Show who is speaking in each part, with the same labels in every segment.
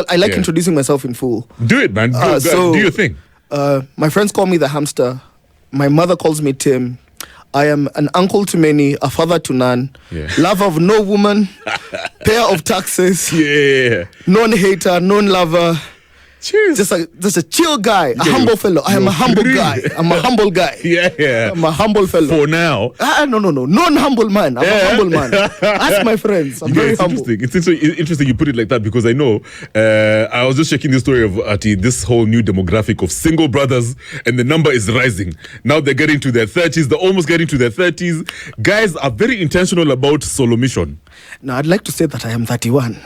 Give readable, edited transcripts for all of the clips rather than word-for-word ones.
Speaker 1: I like introducing myself in full.
Speaker 2: Do it, man. Do your thing.
Speaker 1: My friends call me the Hamster. My mother calls me Tim. I am an uncle to many, a father to none, lover of no woman, payer of taxes, non-hater, non-lover.
Speaker 2: Cheers.
Speaker 1: Just a chill guy, a humble fellow. I am a humble guy. I'm a humble guy. I'm a humble fellow.
Speaker 2: For now.
Speaker 1: No. Non-humble man. I'm a humble man. Ask my friends. I'm very humble.
Speaker 2: It's interesting you put it like that because I know, I was just checking the story of this whole new demographic of single brothers and the number is rising. Now they're getting to their 30s. They're almost getting to their 30s. Guys are very intentional about solo mission.
Speaker 1: Now, I'd like to say that I am 31.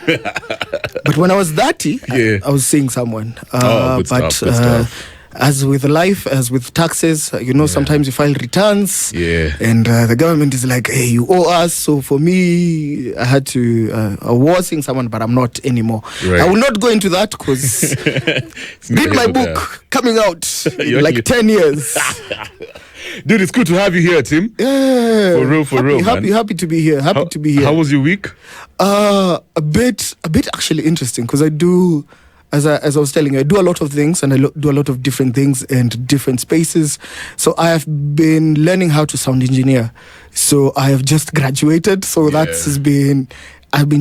Speaker 1: But when I was 30, I was seeing someone.
Speaker 2: Good stuff.
Speaker 1: As with life, as with taxes, sometimes you file returns. And the government is like, hey, you owe us. So for me, I was seeing someone, but I'm not anymore.
Speaker 2: Right.
Speaker 1: I will not go into that because read my book coming out in like 10 years.
Speaker 2: Dude, it's good to have you here, Tim.
Speaker 1: Yeah.
Speaker 2: For real, man.
Speaker 1: Happy to be here. Happy to be here.
Speaker 2: How was your week?
Speaker 1: A bit actually interesting because I do, as I was telling you, I do a lot of things and I do a lot of different things and different spaces. So I have been learning how to sound engineer. So I have just graduated. So I've been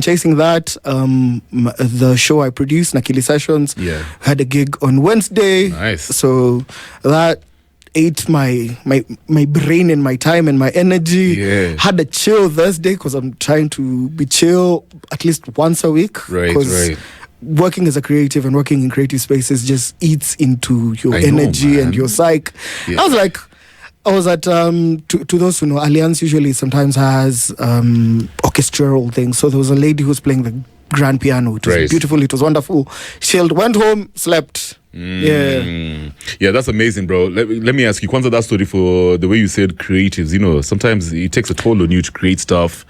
Speaker 1: chasing that. The show I produced, Nakili Sessions, had a gig on Wednesday.
Speaker 2: Nice.
Speaker 1: So that ate my brain and my time and my energy. Had a chill Thursday because I'm trying to be chill at least once a week.
Speaker 2: Right.
Speaker 1: Working as a creative and working in creative spaces just eats into your energy and your psyche. I was at to those who know, Alliance usually sometimes has orchestral things. So there was a lady who was playing the grand piano. It was beautiful. It was wonderful. Chilled, went home, slept.
Speaker 2: Yeah, that's amazing, bro. Let me ask you, Kwanzaa, that story for the way you said creatives, sometimes it takes a toll on you to create stuff,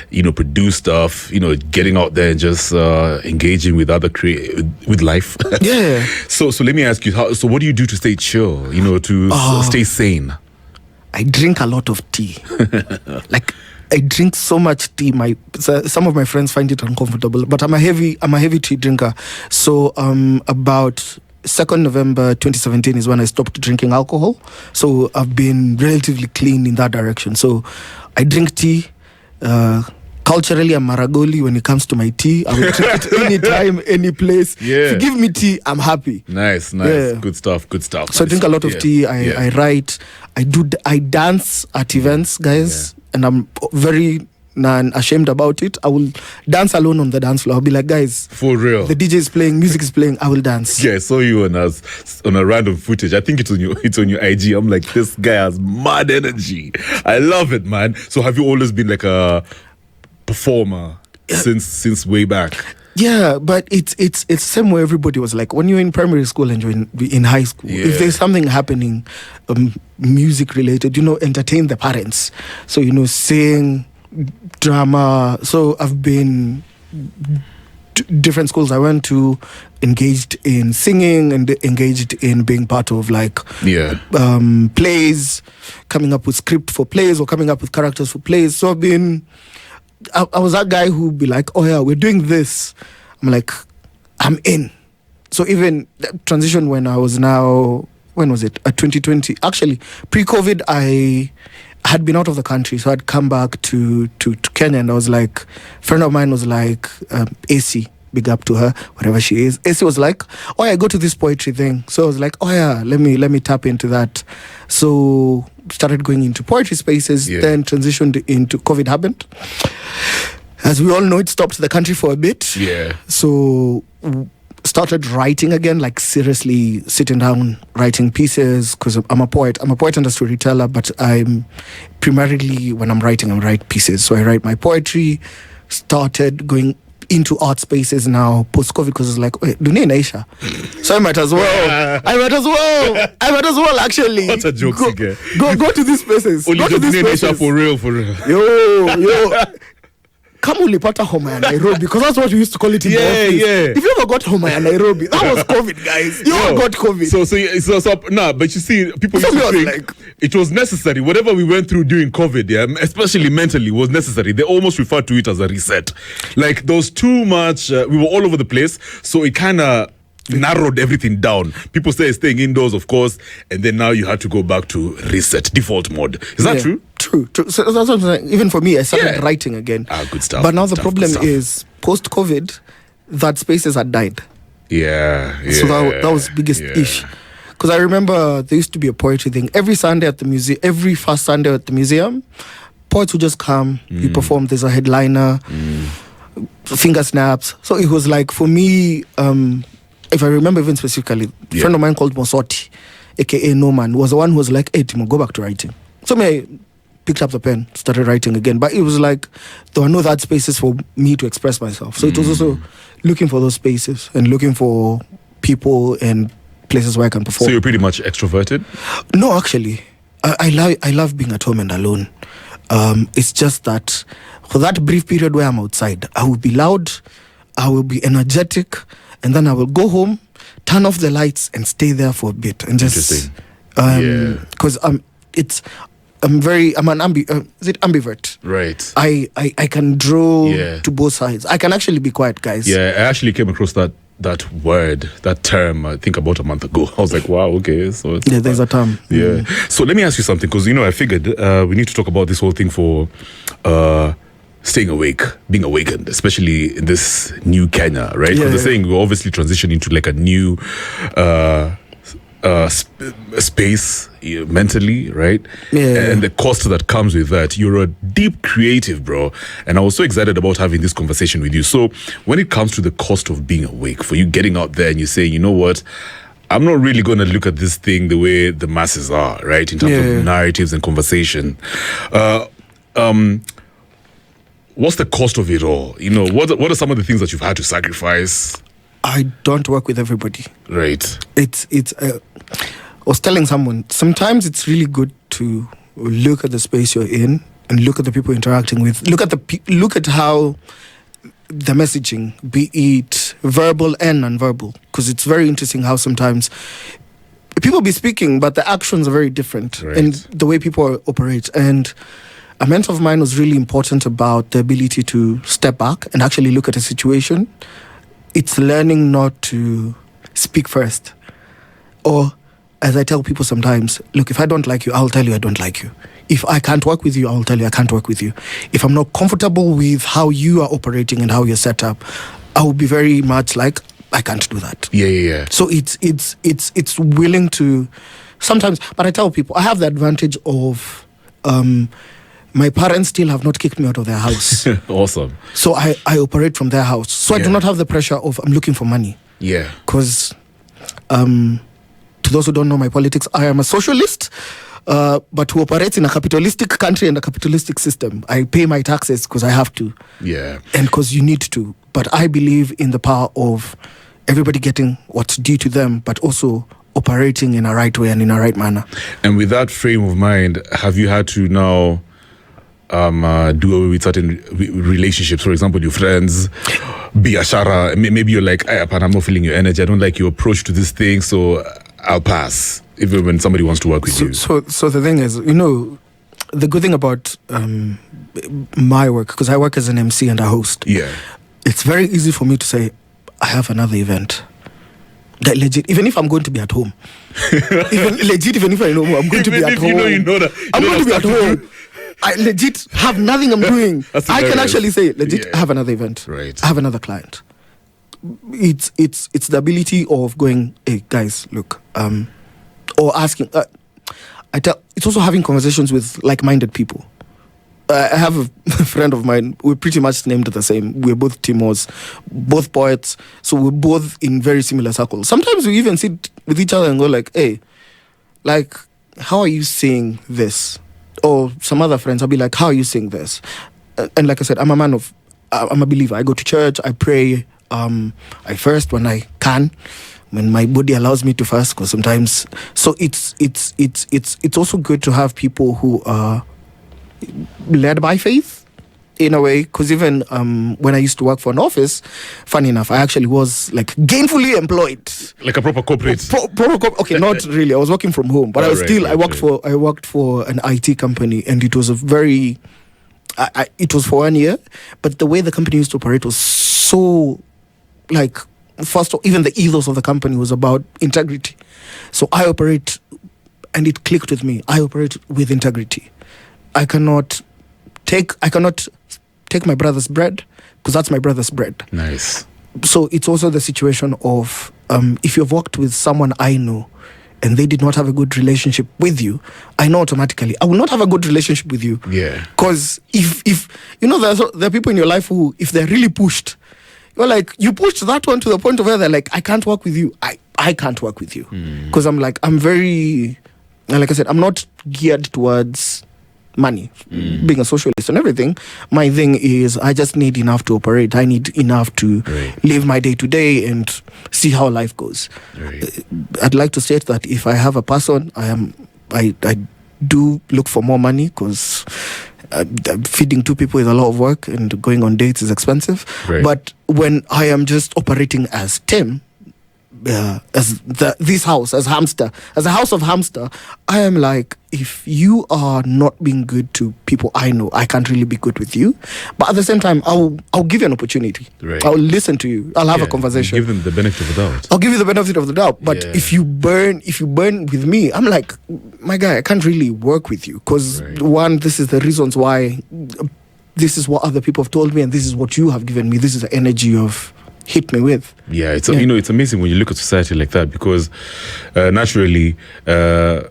Speaker 2: produce stuff, getting out there and just engaging with other with life. So let me ask you, so what do you do to stay chill, to stay sane?
Speaker 1: I drink a lot of tea. I drink so much tea. Some of my friends find it uncomfortable, but I'm a heavy tea drinker. So about 2nd November 2017 is when I stopped drinking alcohol. So I've been relatively clean in that direction. So I drink tea. Culturally, I'm Maragoli when it comes to my tea. I will drink it anytime, any place. If you give me tea, I'm happy.
Speaker 2: Nice. Good stuff.
Speaker 1: So I drink a lot of tea. I write. I dance at events, guys. And I'm very ashamed about it. I will dance alone on the dance floor. I'll be like, guys,
Speaker 2: for real,
Speaker 1: the DJ is playing, music is playing, I will dance.
Speaker 2: I saw you on a random footage. I think it's on your IG. I'm like, this guy has mad energy. I love it, man. So have you always been like a performer since way back?
Speaker 1: Yeah, but it's the same way everybody was like when you're in primary school and you're in high school. If there's something happening, music related, entertain the parents. So sing, drama. So I've been different schools I went to, engaged in singing and engaged in being part of plays, coming up with script for plays or coming up with characters for plays. So I was that guy who'd be like, oh yeah, we're doing this. I'm like, I'm in. So even that transition when I was when was it? 2020. Actually, pre-COVID, I had been out of the country. So I'd come back to Kenya and I was like, a friend of mine was like, AC, big up to her, whatever she is. AC was like, oh yeah, go to this poetry thing. So I was like, oh yeah, let me tap into that. So started going into poetry spaces, then transitioned into COVID happened. As we all know, it stopped the country for a bit. So started writing again, like seriously sitting down, writing pieces, because I'm a poet and a storyteller, but I'm primarily, when I'm writing, I write pieces. So I write my poetry, started going into art spaces now post-COVID because it's like, wait, dunia inaisha. So I might as well actually.
Speaker 2: What a joke,
Speaker 1: go to these spaces.
Speaker 2: Only
Speaker 1: go to these spaces.
Speaker 2: For real.
Speaker 1: Yo. kama ulipata homa ya Nairobi, because that's what we used to call it in the office.
Speaker 2: Yeah.
Speaker 1: If you ever got homa ya Nairobi, that was COVID, guys. You all got COVID.
Speaker 2: But you see, people used to think
Speaker 1: like,
Speaker 2: it was necessary. Whatever we went through during COVID, especially mentally, was necessary. They almost referred to it as a reset. Like, there was too much, we were all over the place, so it kind of narrowed everything down. People say staying indoors, of course, and then now you had to go back to reset, default mode. Is that true?
Speaker 1: True. So that's what I'm saying. Even for me, I started writing again.
Speaker 2: Good stuff.
Speaker 1: But now the problem is, post-COVID, that spaces had died.
Speaker 2: Yeah.
Speaker 1: So that was biggest ish. Because I remember there used to be a poetry thing. Every Sunday at the museum, every first Sunday at the museum, poets would just come, you perform, there's a headliner, finger snaps. So it was like, for me, if I remember even specifically, a friend of mine called Mosoti, aka Norman, was the one who was like, hey, Timo, go back to writing. So I picked up the pen, started writing again. But it was like, there were no that spaces for me to express myself. So it was also looking for those spaces and looking for people and places where I can perform.
Speaker 2: So you're pretty much extroverted?
Speaker 1: No, actually. I love being at home and alone. It's just that for that brief period where I'm outside, I will be loud, I will be energetic, and then I will go home, turn off the lights, and stay there for a bit, and just because I'm an ambivert.
Speaker 2: Right.
Speaker 1: I can draw to both sides. I can actually be quiet, guys.
Speaker 2: Yeah, I actually came across that word, that term, I think about a month ago. I was like, wow, okay. So
Speaker 1: there's a term.
Speaker 2: Yeah. So let me ask you something, because I figured we need to talk about this whole thing for staying awake, being awakened, especially in this new Kenya, right? Because they're saying we're obviously transitioning to like a new space mentally, right? And the cost that comes with that. You're a deep creative, bro, and I was so excited about having this conversation with you. So when it comes to the cost of being awake, for you getting out there and you say, you know what, I'm not really going to look at this thing the way the masses are, right, in terms of narratives and conversation. What's the cost of it all? What are some of the things that you've had to sacrifice?
Speaker 1: I don't work with everybody.
Speaker 2: Right.
Speaker 1: I was telling someone, sometimes it's really good to look at the space you're in and look at the people interacting with. Look at how the messaging, be it verbal and nonverbal, because it's very interesting how sometimes people be speaking, but the actions are very different in the way people operate. And a mentor of mine was really important about the ability to step back and actually look at a situation. It's learning not to speak first. Or, as I tell people sometimes, look, if I don't like you, I'll tell you I don't like you. If I can't work with you, I'll tell you I can't work with you. If I'm not comfortable with how you are operating and how you're set up, I will be very much like, I can't do that.
Speaker 2: Yeah.
Speaker 1: So it's willing to sometimes, but I tell people, I have the advantage of my parents still have not kicked me out of their house.
Speaker 2: Awesome.
Speaker 1: So I operate from their house. So I do not have the pressure of I'm looking for money.
Speaker 2: Yeah.
Speaker 1: Because to those who don't know my politics, I am a socialist, but who operates in a capitalistic country and a capitalistic system. I pay my taxes because I have to.
Speaker 2: Yeah.
Speaker 1: And because you need to. But I believe in the power of everybody getting what's due to them, but also operating in a right way and in a right manner.
Speaker 2: And with that frame of mind, have you had to now do away with certain relationships? For example, your friends, biashara, maybe you're like, I'm not feeling your energy, I don't like your approach to this thing, so I'll pass, even when somebody wants to work with you.
Speaker 1: So the thing is, the good thing about my work, because I work as an MC and a host, it's very easy for me to say, I have another event. That legit, even if I'm going to be at home, even if I know I'm going to be at home, I'm going to be at home. I legit have nothing I'm doing. I can actually say, legit, I have another event.
Speaker 2: Right.
Speaker 1: I have another client. It's the ability of going, hey guys, look, or asking. It's also having conversations with like-minded people. I have a friend of mine. We're pretty much named the same. We're both Timors, both poets. So we're both in very similar circles. Sometimes we even sit with each other and go like, hey, like, how are you seeing this? Or some other friends, I'll be like, how are you seeing this? And like I said, I'm a believer. I go to church, I pray. I fast when I can, when my body allows me to fast, because sometimes. So it's also good to have people who are led by faith in a way, because even when I used to work for an office, funny enough, I actually was like gainfully employed,
Speaker 2: like a proper corporate.
Speaker 1: Okay, not really. I was working from home, but I was still. I worked for an IT company, and it was a very. It was for 1 year, but the way the company used to operate was so, like, first, even the ethos of the company was about integrity. So I operate, and it clicked with me. I operate with integrity. I cannot take my brother's bread, because that's my brother's bread.
Speaker 2: Nice.
Speaker 1: So it's also the situation of if you've worked with someone I know and they did not have a good relationship with you, I know automatically I will not have a good relationship with you.
Speaker 2: Yeah.
Speaker 1: Because if you know, there are people in your life who, if they're really pushed, you're like, you pushed that one to the point of where they're like, I can't work with you. I can't work with you. Because I'm very, like I said, I'm not geared towards money, being a socialist and everything. My thing is, I just need enough to operate. I need enough to live my day to day and see how life goes. I'd like to state that if I have a person, I do look for more money, because feeding 2 people is a lot of work, and going on dates is expensive. But when I am just operating as Tim, as this house, as Hamster, as a house of Hamster, I am like, if you are not being good to people I know, I can't really be good with you. But at the same time, I'll give you an opportunity. I'll listen to you. I'll have a conversation.
Speaker 2: Give them the benefit of the doubt.
Speaker 1: I'll give you the benefit of the doubt. But if you burn with me, I'm like, my guy, I can't really work with you, because one, this is the reasons why. This is what other people have told me, and this is what you have given me. This is the energy you've hit me with.
Speaker 2: It's amazing when you look at society like that, because naturally you're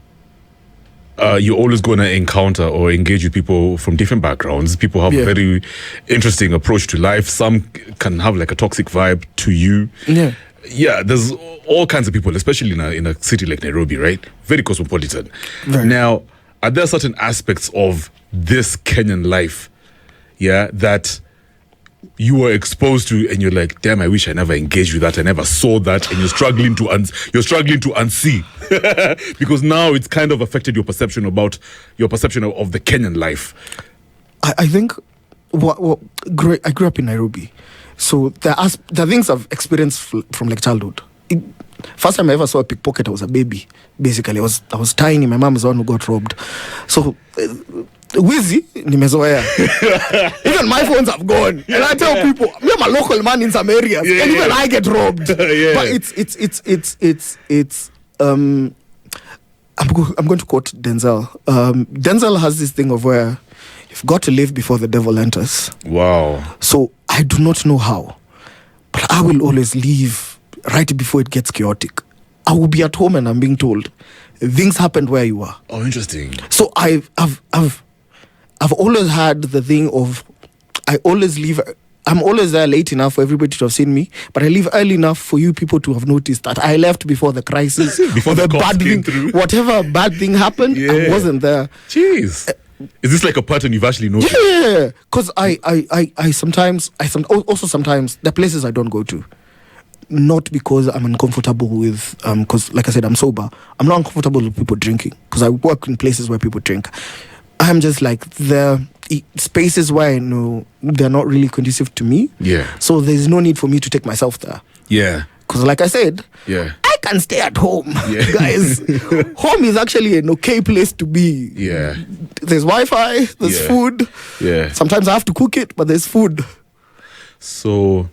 Speaker 2: always going to encounter or engage with people from different backgrounds. People have a very interesting approach to life. Some can have like a toxic vibe to you. There's all kinds of people, especially in a city like Nairobi, right? Very cosmopolitan. Now, are there certain aspects of this Kenyan life that you were exposed to, and you're like, damn, I wish I never engaged with that, I never saw that, and you're struggling to unsee because now it's kind of affected your perception of the Kenyan life?
Speaker 1: I think I grew up in Nairobi, so there are things I've experienced from like childhood. First time I ever saw a pickpocket, I was a baby. Basically, I was tiny. My mom is the one who got robbed. So Wheezy, nimezoea. Even my phones have gone. And I tell people, I'm a local man in some areas, and even I get robbed. But it's I'm going to quote Denzel. Denzel has this thing of where you've got to live before the devil enters.
Speaker 2: Wow.
Speaker 1: So I do not know how, but I will always leave right before it gets chaotic. I will be at home and I'm being told things happened where you are.
Speaker 2: Oh, interesting.
Speaker 1: So I've always had the thing of, I always leave. I'm always there late enough for everybody to have seen me, but I leave early enough for you people to have noticed that I left before the crisis,
Speaker 2: before the bad thing,
Speaker 1: whatever bad thing happened, I wasn't there.
Speaker 2: Jeez. Is this like a pattern you've actually noticed?
Speaker 1: Yeah, because I sometimes there are places I don't go to. Not because I'm uncomfortable with, because like I said, I'm sober. I'm not uncomfortable with people drinking, because I work in places where people drink. I'm just like, the spaces where I know they're not really conducive to me.
Speaker 2: Yeah.
Speaker 1: So there's no need for me to take myself there.
Speaker 2: Yeah.
Speaker 1: Because like I said, I can stay at home. Guys, home is actually an okay place to be.
Speaker 2: Yeah.
Speaker 1: There's Wi-Fi, there's food.
Speaker 2: Yeah.
Speaker 1: Sometimes I have to cook it, but there's food.
Speaker 2: So,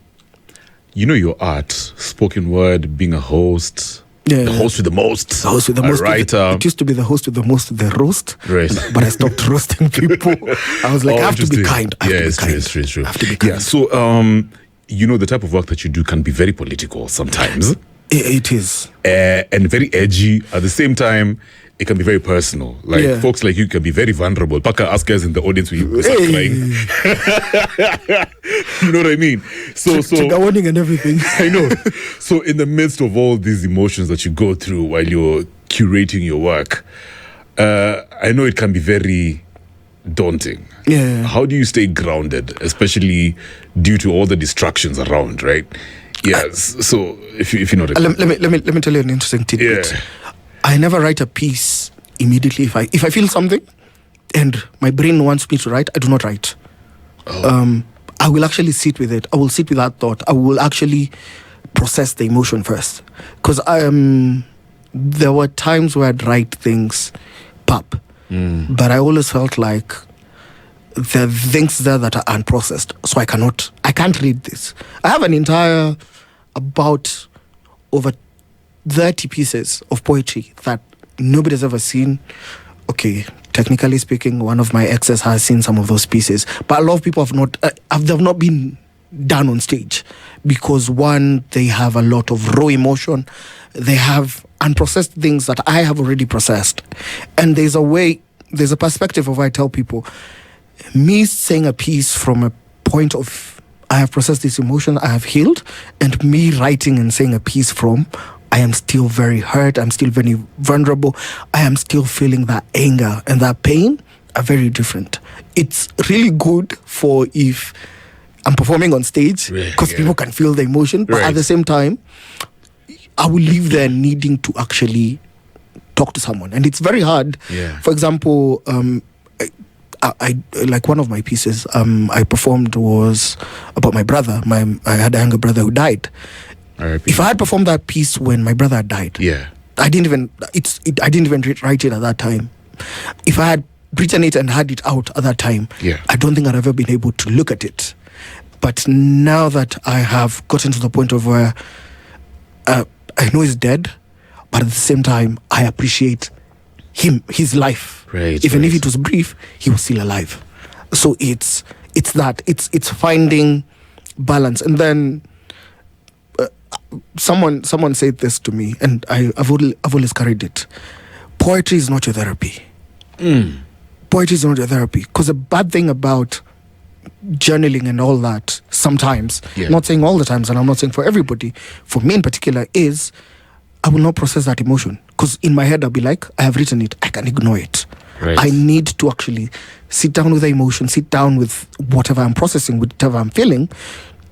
Speaker 2: you know your art, spoken word, being a host. The host with the most.
Speaker 1: The host with the most.
Speaker 2: Writer.
Speaker 1: It used to be the host with the most, the roast.
Speaker 2: Right.
Speaker 1: But I stopped roasting people. I was like, I have to be kind.
Speaker 2: It's true.
Speaker 1: I have to be kind.
Speaker 2: Yeah, so, you know, the type of work that you do can be very political sometimes.
Speaker 1: It is.
Speaker 2: And very edgy. At the same time, it can be very personal. Like, folks like you can be very vulnerable. Paka, ask guys in the audience when you start crying. You know what I mean? So
Speaker 1: trigger warning and everything.
Speaker 2: I know. So in the midst of all these emotions that you go through while you're curating your work, I know it can be very daunting.
Speaker 1: Yeah.
Speaker 2: How do you stay grounded, especially due to all the distractions around, right? Yes. So if you know
Speaker 1: let me tell you an interesting tidbit.
Speaker 2: Yeah.
Speaker 1: I never write a piece immediately. If I feel something and my brain wants me to write, I do not write. I will actually sit with it. I will sit with that thought. I will actually process the emotion first. Because there were times where I'd write things pop, but I always felt like there are things there that are unprocessed. So I can't read this. I have an entire, about over 30 pieces of poetry that nobody's ever seen. Okay, technically speaking, one of my exes has seen some of those pieces, but a lot of people they've not been done on stage because, one, they have a lot of raw emotion. They have unprocessed things that I have already processed. And there's a perspective of, I tell people, me saying a piece from a point of, I have processed this emotion, I have healed, and me writing and saying a piece from, I am still very hurt, I'm still very vulnerable, I am still feeling that anger and that pain are very different. It's really good for if I'm performing on stage because people can feel the emotion, but at the same time, I will leave there needing to actually talk to someone. And it's very hard.
Speaker 2: Yeah.
Speaker 1: For example, I like one of my pieces I performed was about my brother. I had a younger brother who died. If I had performed that piece when my brother had died, I didn't even write it at that time. If I had written it and had it out at that time, I don't think I'd ever been able to look at it. But now that I have gotten to the point of where I know he's dead, but at the same time I appreciate his life. Even if it was brief, he was still alive. So it's finding balance. And then someone said this to me, and I've always carried it. Poetry is not your therapy. Poetry is not your therapy. Because the bad thing about journaling and all that, sometimes, not saying all the times, and I'm not saying for everybody, for me in particular, is I will not process that emotion. Because in my head I'll be like, I have written it, I can ignore it. I need to actually sit down with the emotion, sit down with whatever I'm processing, whatever I'm feeling,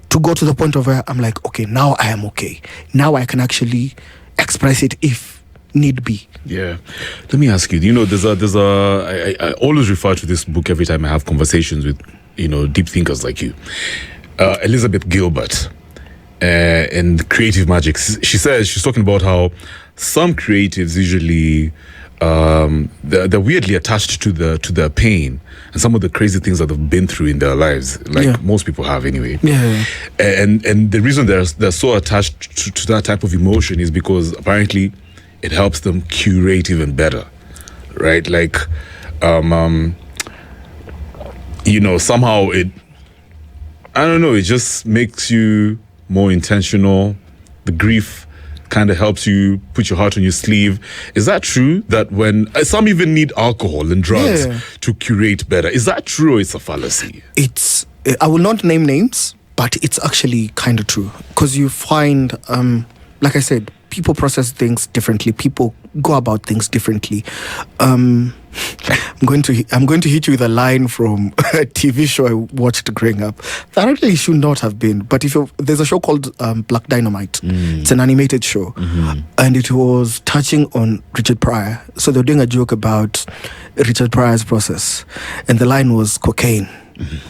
Speaker 1: to go to the point of where I'm like, okay, now I am okay. Now I can actually express it if need be.
Speaker 2: Yeah. Let me ask you, I always refer to this book every time I have conversations with, deep thinkers like you. Elizabeth Gilbert and Creative Magic. She's talking about how some creatives usually they're weirdly attached to the pain and some of the crazy things that they've been through in their lives, like most people have anyway. And the reason they're so attached to that type of emotion is because apparently it helps them curate even better, right? Like somehow it just makes you more intentional. The grief kind of helps you put your heart on your sleeve. Is that true that when some even need alcohol and drugs to curate better? Is that true or it's a fallacy?
Speaker 1: I will not name names, but it's actually kind of true, because you find, like I said, people process things differently. People go about things differently. I'm going to hit you with a line from a TV show I watched growing up that actually should not have been. But there's a show called Black Dynamite. It's an animated show, and it was touching on Richard Pryor. So they're doing a joke about Richard Pryor's process, and the line was cocaine.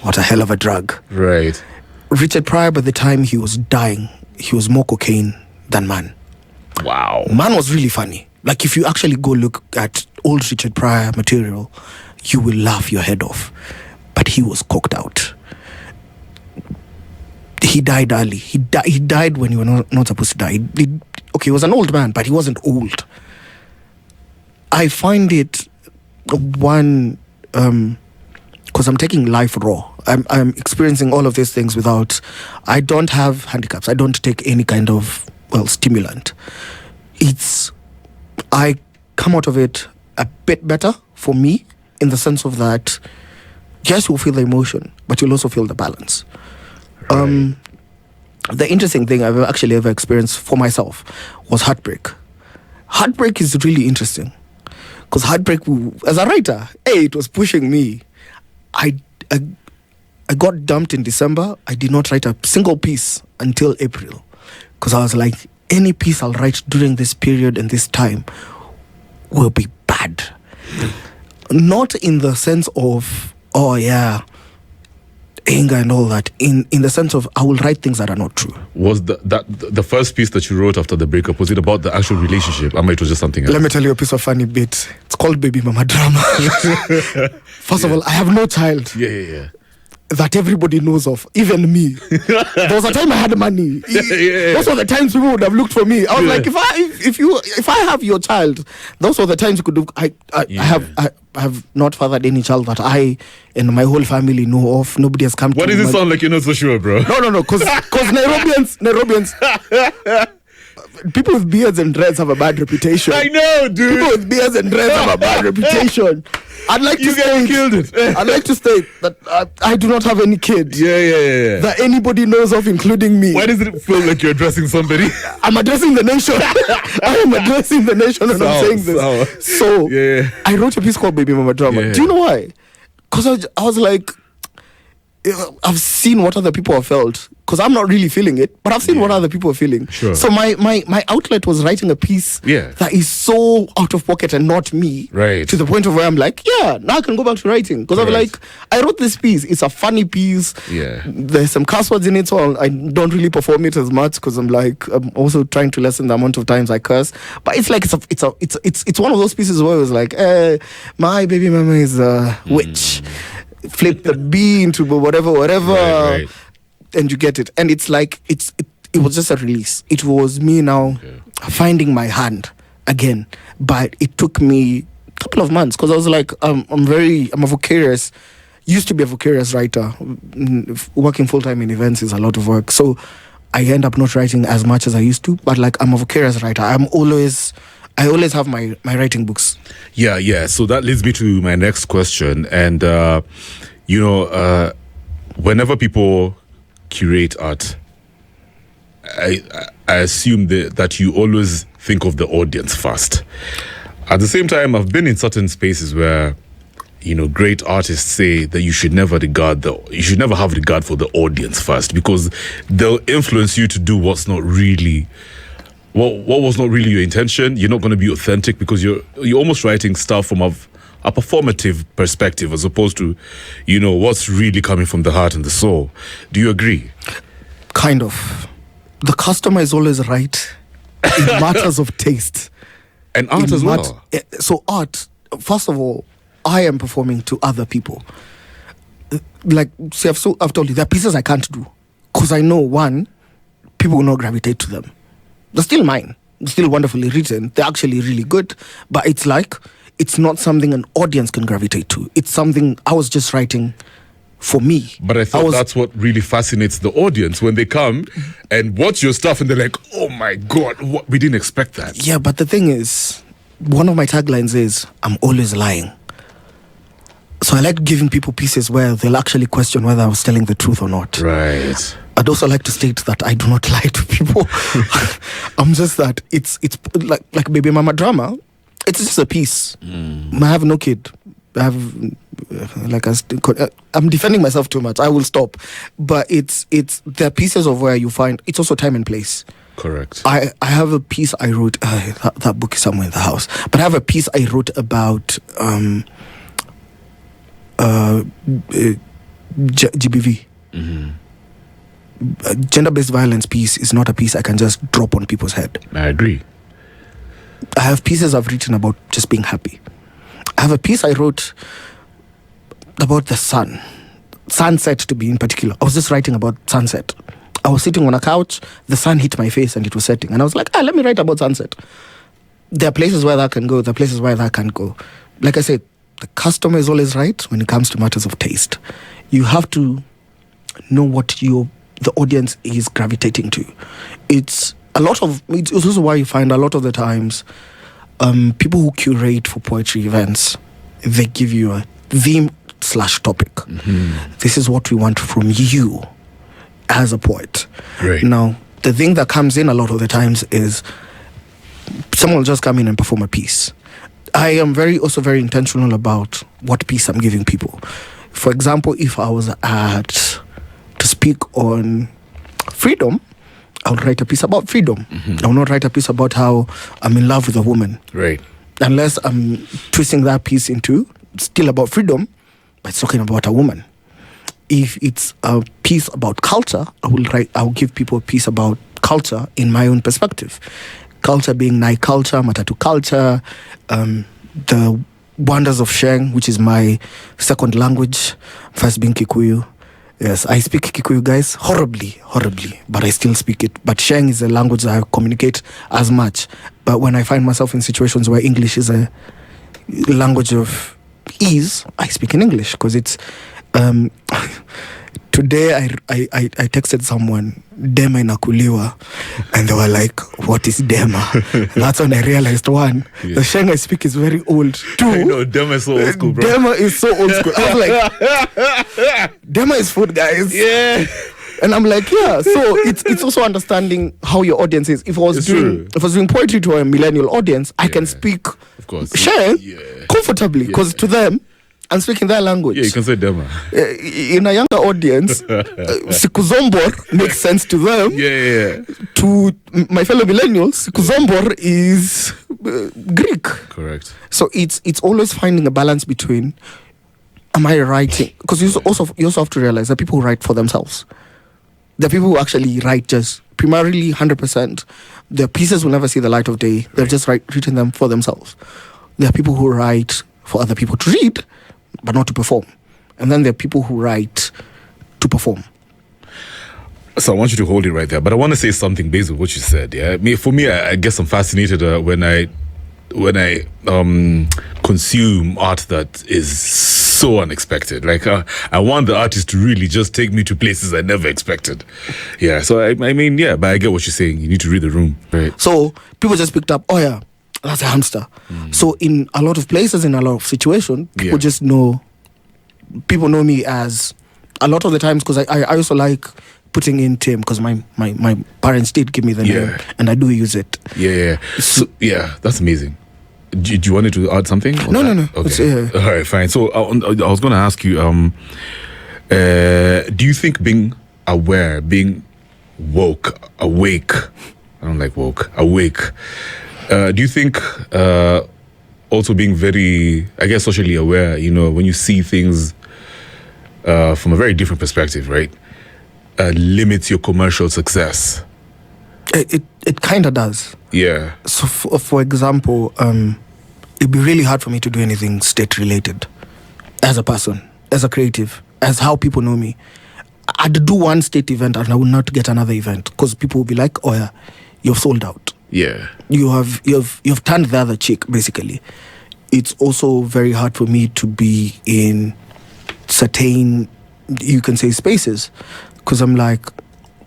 Speaker 1: What a hell of a drug!
Speaker 2: Right.
Speaker 1: Richard Pryor, by the time he was dying, he was more cocaine than man.
Speaker 2: Wow.
Speaker 1: Man was really funny. Like, if you actually go look at old Richard Pryor material, you will laugh your head off. But he was coked out. He died early. He died when he was not supposed to die. He was an old man, but he wasn't old. I find it one, because I'm taking life raw. I'm experiencing all of these things I don't have handicaps. I don't take any kind of, stimulant. I come out of it a bit better for me, in the sense of that, yes, you'll feel the emotion, but you'll also feel the balance. Right. The interesting thing I've actually ever experienced for myself was heartbreak. Heartbreak is really interesting, because heartbreak, as a writer, it was pushing me. I got dumped in December. I did not write a single piece until April, because I was like, any piece I'll write during this period and this time will be bad. Not in the sense of, anger and all that, in the sense of I will write things that are not true.
Speaker 2: Was the first piece that you wrote after the breakup, was it about the actual relationship? I mean, it was just something else.
Speaker 1: Let me tell you a piece of funny bit. It's called Baby Mama Drama. First of all, I have no child.
Speaker 2: Yeah.
Speaker 1: That everybody knows of, even me. There was a time I had money. Those were the times people would have looked for me. I was like, if I have your child, those were the times you could do. I have not fathered any child that I and my whole family know of. Nobody has come to.
Speaker 2: Why does it sound like you're not so sure, bro?
Speaker 1: No, because Nairobians. People with beards and dreads have a bad reputation.
Speaker 2: I know, dude.
Speaker 1: People with beards and dreads have a bad reputation. I'd like to state that I do not have any kid.
Speaker 2: Yeah.
Speaker 1: That anybody knows of, including me.
Speaker 2: Why does it feel like you're addressing somebody?
Speaker 1: I'm addressing the nation. I am addressing the nation, and I'm saying this. So, I wrote a piece called Baby Mama Drama.
Speaker 2: Yeah.
Speaker 1: Do you know why? Because I was like, I've seen what other people have felt, because I'm not really feeling it, but I've seen what other people are feeling.
Speaker 2: Sure.
Speaker 1: So my outlet was writing a piece that is so out of pocket and not me,
Speaker 2: right,
Speaker 1: to the point of where I'm like, now I can go back to writing, because I'm like, I wrote this piece, it's a funny piece, there's some cuss words in it, so I don't really perform it as much, because I'm also trying to lessen the amount of times I curse. But it's like it's one of those pieces where it was like, my baby mama is a witch. Flip the B into whatever, right. And you get it. And it's like it was just a release. It was me now finding my hand again. But it took me a couple of months, because I was like, I'm a vicarious, used to be a vicarious writer. Working full time in events is a lot of work, so I end up not writing as much as I used to. But like, I'm a vicarious writer. I always have my writing books.
Speaker 2: Yeah. So that leads me to my next question. And, whenever people curate art, I assume that you always think of the audience first. At the same time, I've been in certain spaces where, great artists say that you should never have regard for the audience first, because they'll influence you to do what's not really... What was not really your intention. You're not going to be authentic, because you're almost writing stuff from a performative perspective, as opposed to, what's really coming from the heart and the soul. Do you agree?
Speaker 1: Kind of. The customer is always right in matters of taste.
Speaker 2: And art as well.
Speaker 1: So art, first of all, I am performing to other people. Like, see, I've told you, there are pieces I can't do, because I know, one, people will not gravitate to them. They're still mine. They're still wonderfully written. They're actually really good. But it's like, it's not something an audience can gravitate to. It's something I was just writing for me.
Speaker 2: But I thought that's what really fascinates the audience, when they come and watch your stuff and they're like, oh my God, we didn't expect that.
Speaker 1: Yeah, but the thing is, one of my taglines is, I'm always lying. So I like giving people pieces where they'll actually question whether I was telling the truth or not.
Speaker 2: Right.
Speaker 1: I'd also like to state that I do not lie to people. I'm just that it's like Baby Mama Drama. It's just a piece. I have no kid. I'm defending myself too much. I will stop. But it's there are pieces of where you find it's also time and place.
Speaker 2: Correct.
Speaker 1: I have a piece I wrote. That book is somewhere in the house. But I have a piece I wrote about GBV. Gender-based violence piece is not a piece I can just drop on people's head.
Speaker 2: I agree.
Speaker 1: I have pieces I've written about just being happy. I have a piece I wrote about the sunset to be in particular. I was just writing about sunset. I was sitting on a couch, the sun hit my face and it was setting. And I was like, let me write about sunset. There are places where that can go, there are places where that can't go. Like I said, the customer is always right when it comes to matters of taste. You have to know what the audience is gravitating to. It's also why you find a lot of the times people who curate for poetry events, they give you a theme/topic. This is what we want from you as a poet.
Speaker 2: Right.
Speaker 1: Now, the thing that comes in a lot of the times is someone will just come in and perform a piece. I am also very intentional about what piece I'm giving people. For example, if I was to speak on freedom, I would write a piece about freedom. I will not write a piece about how I'm in love with a woman.
Speaker 2: Right.
Speaker 1: Unless I'm twisting that piece into still about freedom, but it's talking about a woman. if it's a piece about culture, I'll give people a piece about culture in my own perspective. Culture being Nai culture, Matatu culture, the wonders of Sheng, which is my second language, first being Kikuyu. Yes, I speak Kikuyu, guys, horribly, but I still speak it. But Sheng is a language that I communicate as much. But when I find myself in situations where English is a language of ease, I speak in English because it's... Today I texted someone, Dema inakuliwa, and they were like, what is Dema? That's when I realized, one, the Sheng I speak is very old. Two,
Speaker 2: I know, Dema is so old school, bro.
Speaker 1: Dema is so old school. I was like, Dema is food, guys.
Speaker 2: Yeah.
Speaker 1: And I'm like, yeah. So it's also understanding how your audience is. If I was doing poetry to a millennial audience, I can speak Sheng comfortably because to them, I'm speaking their language.
Speaker 2: Yeah, you can say Dema.
Speaker 1: In a younger audience, Sikuzombor makes sense to them.
Speaker 2: Yeah.
Speaker 1: To my fellow millennials, Sikuzombor is Greek.
Speaker 2: Correct.
Speaker 1: So it's always finding a balance between, am I writing? Because you also have to realize that people who write for themselves. The people who actually write just primarily 100%. Their pieces will never see the light of day. They've just written them for themselves. There are people who write for other people to read, but not to perform. And then there are people who write to perform.
Speaker 2: So I want you to hold it right there. But I want to say something based on what you said. Yeah, for me, I guess I'm fascinated when I consume art that is so unexpected. Like I want the artist to really just take me to places I never expected. Yeah. So I mean, yeah. But I get what you're saying. You need to read the room, right?
Speaker 1: So people just picked up. Oh yeah, that's a hamster. So in a lot of places, in a lot of situations, people just know. People know me as a lot of the times because I also like putting in Tim because my parents did give me the name and I do use it.
Speaker 2: Yeah. So yeah, that's amazing. Do you want to add something?
Speaker 1: No.
Speaker 2: Okay. All right, fine. So I was going to ask you, do you think being aware, being awake, I don't like woke, awake, do you think also being very, I guess, socially aware, when you see things from a very different perspective, right, limits your commercial success?
Speaker 1: It kind of does.
Speaker 2: Yeah.
Speaker 1: So for example, it'd be really hard for me to do anything state related as a person, as a creative, as how people know me. I'd do one state event and I would not get another event because people would be like, oh yeah, you've sold out.
Speaker 2: Yeah.
Speaker 1: You've turned the other cheek, basically. It's also very hard for me to be in certain, you can say, spaces because I'm like,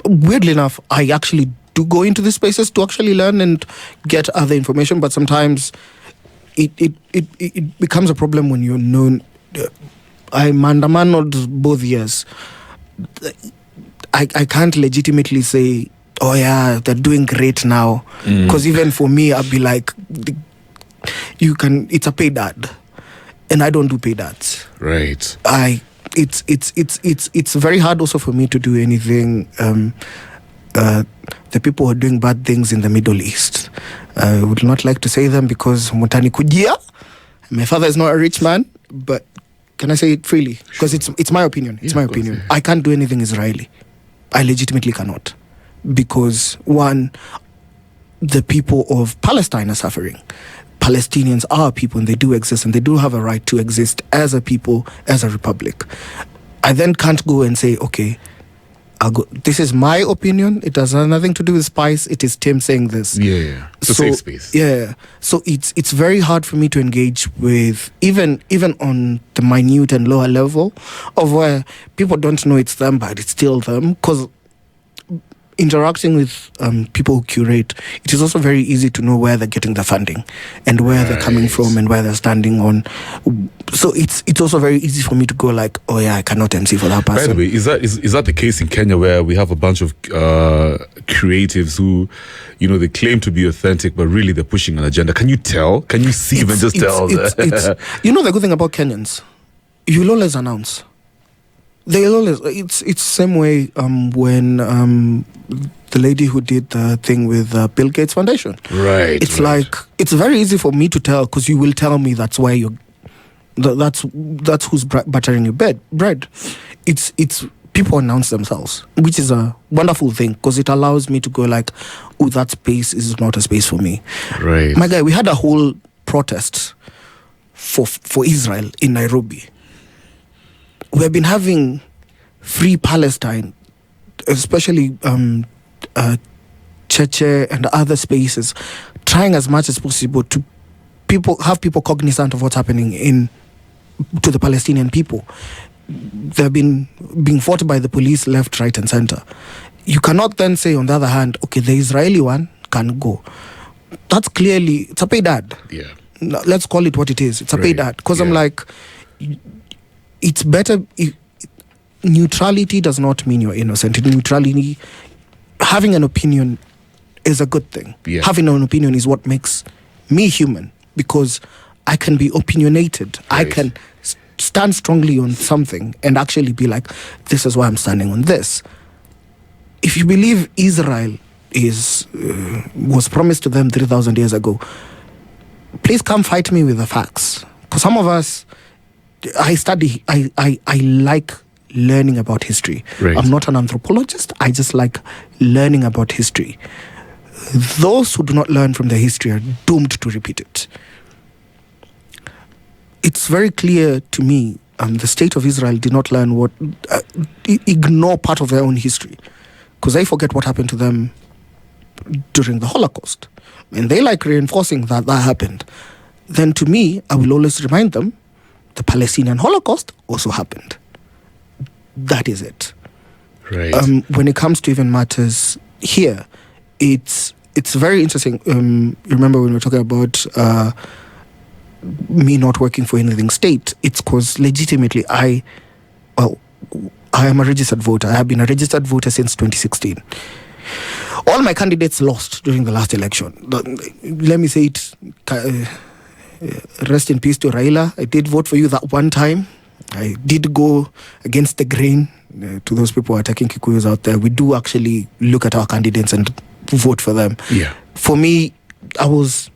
Speaker 1: weirdly enough, I actually do go into these spaces to actually learn and get other information, but sometimes it becomes a problem when you're known. I'm Mandamanoed both years. I can't legitimately say, oh yeah, they're doing great now, because even for me, I'd be like, it's a paid ad, and I don't do paid ads.
Speaker 2: Right.
Speaker 1: It's very hard also for me to do anything. The people who are doing bad things in the Middle East, I would not like to say them because Mutani Kujia, my father is not a rich man, but can I say it freely? Because it's my opinion. It's my opinion. Yeah. I can't do anything Israeli. I legitimately cannot. Because one, the people of Palestine are suffering. Palestinians are people and they do exist and they do have a right to exist as a people, as a republic. I then can't go and say, okay, this is my opinion. It has nothing to do with Spice. It is Tim saying this.
Speaker 2: Yeah. It's a safe space.
Speaker 1: Yeah. So it's very hard for me to engage with even on the minute and lower level of where people don't know it's them, but it's still them. Because interacting with people who curate, it is also very easy to know where they're getting the funding and where they're coming from and where they're standing on. So it's also very easy for me to go like, oh yeah, I cannot MC for that person.
Speaker 2: By the way, is that the case in Kenya where we have a bunch of creatives who, they claim to be authentic, but really they're pushing an agenda? Can you tell? Can you see and just tell?
Speaker 1: The good thing about Kenyans, you'll always announce. They'll always. It's same way when the lady who did the thing with Bill Gates Foundation.
Speaker 2: Right.
Speaker 1: It's like it's very easy for me to tell because you will tell me that's where you're That's who's buttering your bread. It's people announce themselves, which is a wonderful thing because it allows me to go like, oh, that space is not a space for me.
Speaker 2: Right.
Speaker 1: My guy, we had a whole protest for Israel in Nairobi. We have been having Free Palestine, especially Cheche and other spaces, trying as much as possible to have people cognizant of what's happening to the Palestinian people. They've been being fought by the police left, right, and center. You cannot then say, on the other hand, okay, the Israeli one can go. That's clearly, it's a paid ad.
Speaker 2: Yeah.
Speaker 1: Let's call it what it is. It's a paid ad. Because I'm like, it's better if neutrality does not mean you're innocent. Neutrality, having an opinion is a good thing.
Speaker 2: Yeah.
Speaker 1: Having an opinion is what makes me human, because I can be opinionated.
Speaker 2: Right.
Speaker 1: I can stand strongly on something and actually be like, this is why I'm standing on this. If you believe Israel was promised to them 3,000 years ago, please come fight me with the facts. Because some of us, I like learning about history.
Speaker 2: Right.
Speaker 1: I'm not an anthropologist. I just like learning about history. Those who do not learn from their history are doomed to repeat it. It's very clear to me the state of Israel did not learn ignore part of their own history, because they forget what happened to them during the Holocaust. And they like reinforcing that happened. Then to me, I will always remind them, the Palestinian Holocaust also happened. That is it.
Speaker 2: Right.
Speaker 1: When it comes to even matters here, it's very interesting. You remember when we were talking about me not working for anything state? It's because legitimately I am a registered voter. I have been a registered voter since 2016. All my candidates lost during the last election. Let me say it. Rest in peace to Raila. I did vote for you that one time. I did go against the grain. To those people who are taking Kikuyus out there, we do actually look at our candidates and vote for them.
Speaker 2: Yeah.
Speaker 1: For me, I was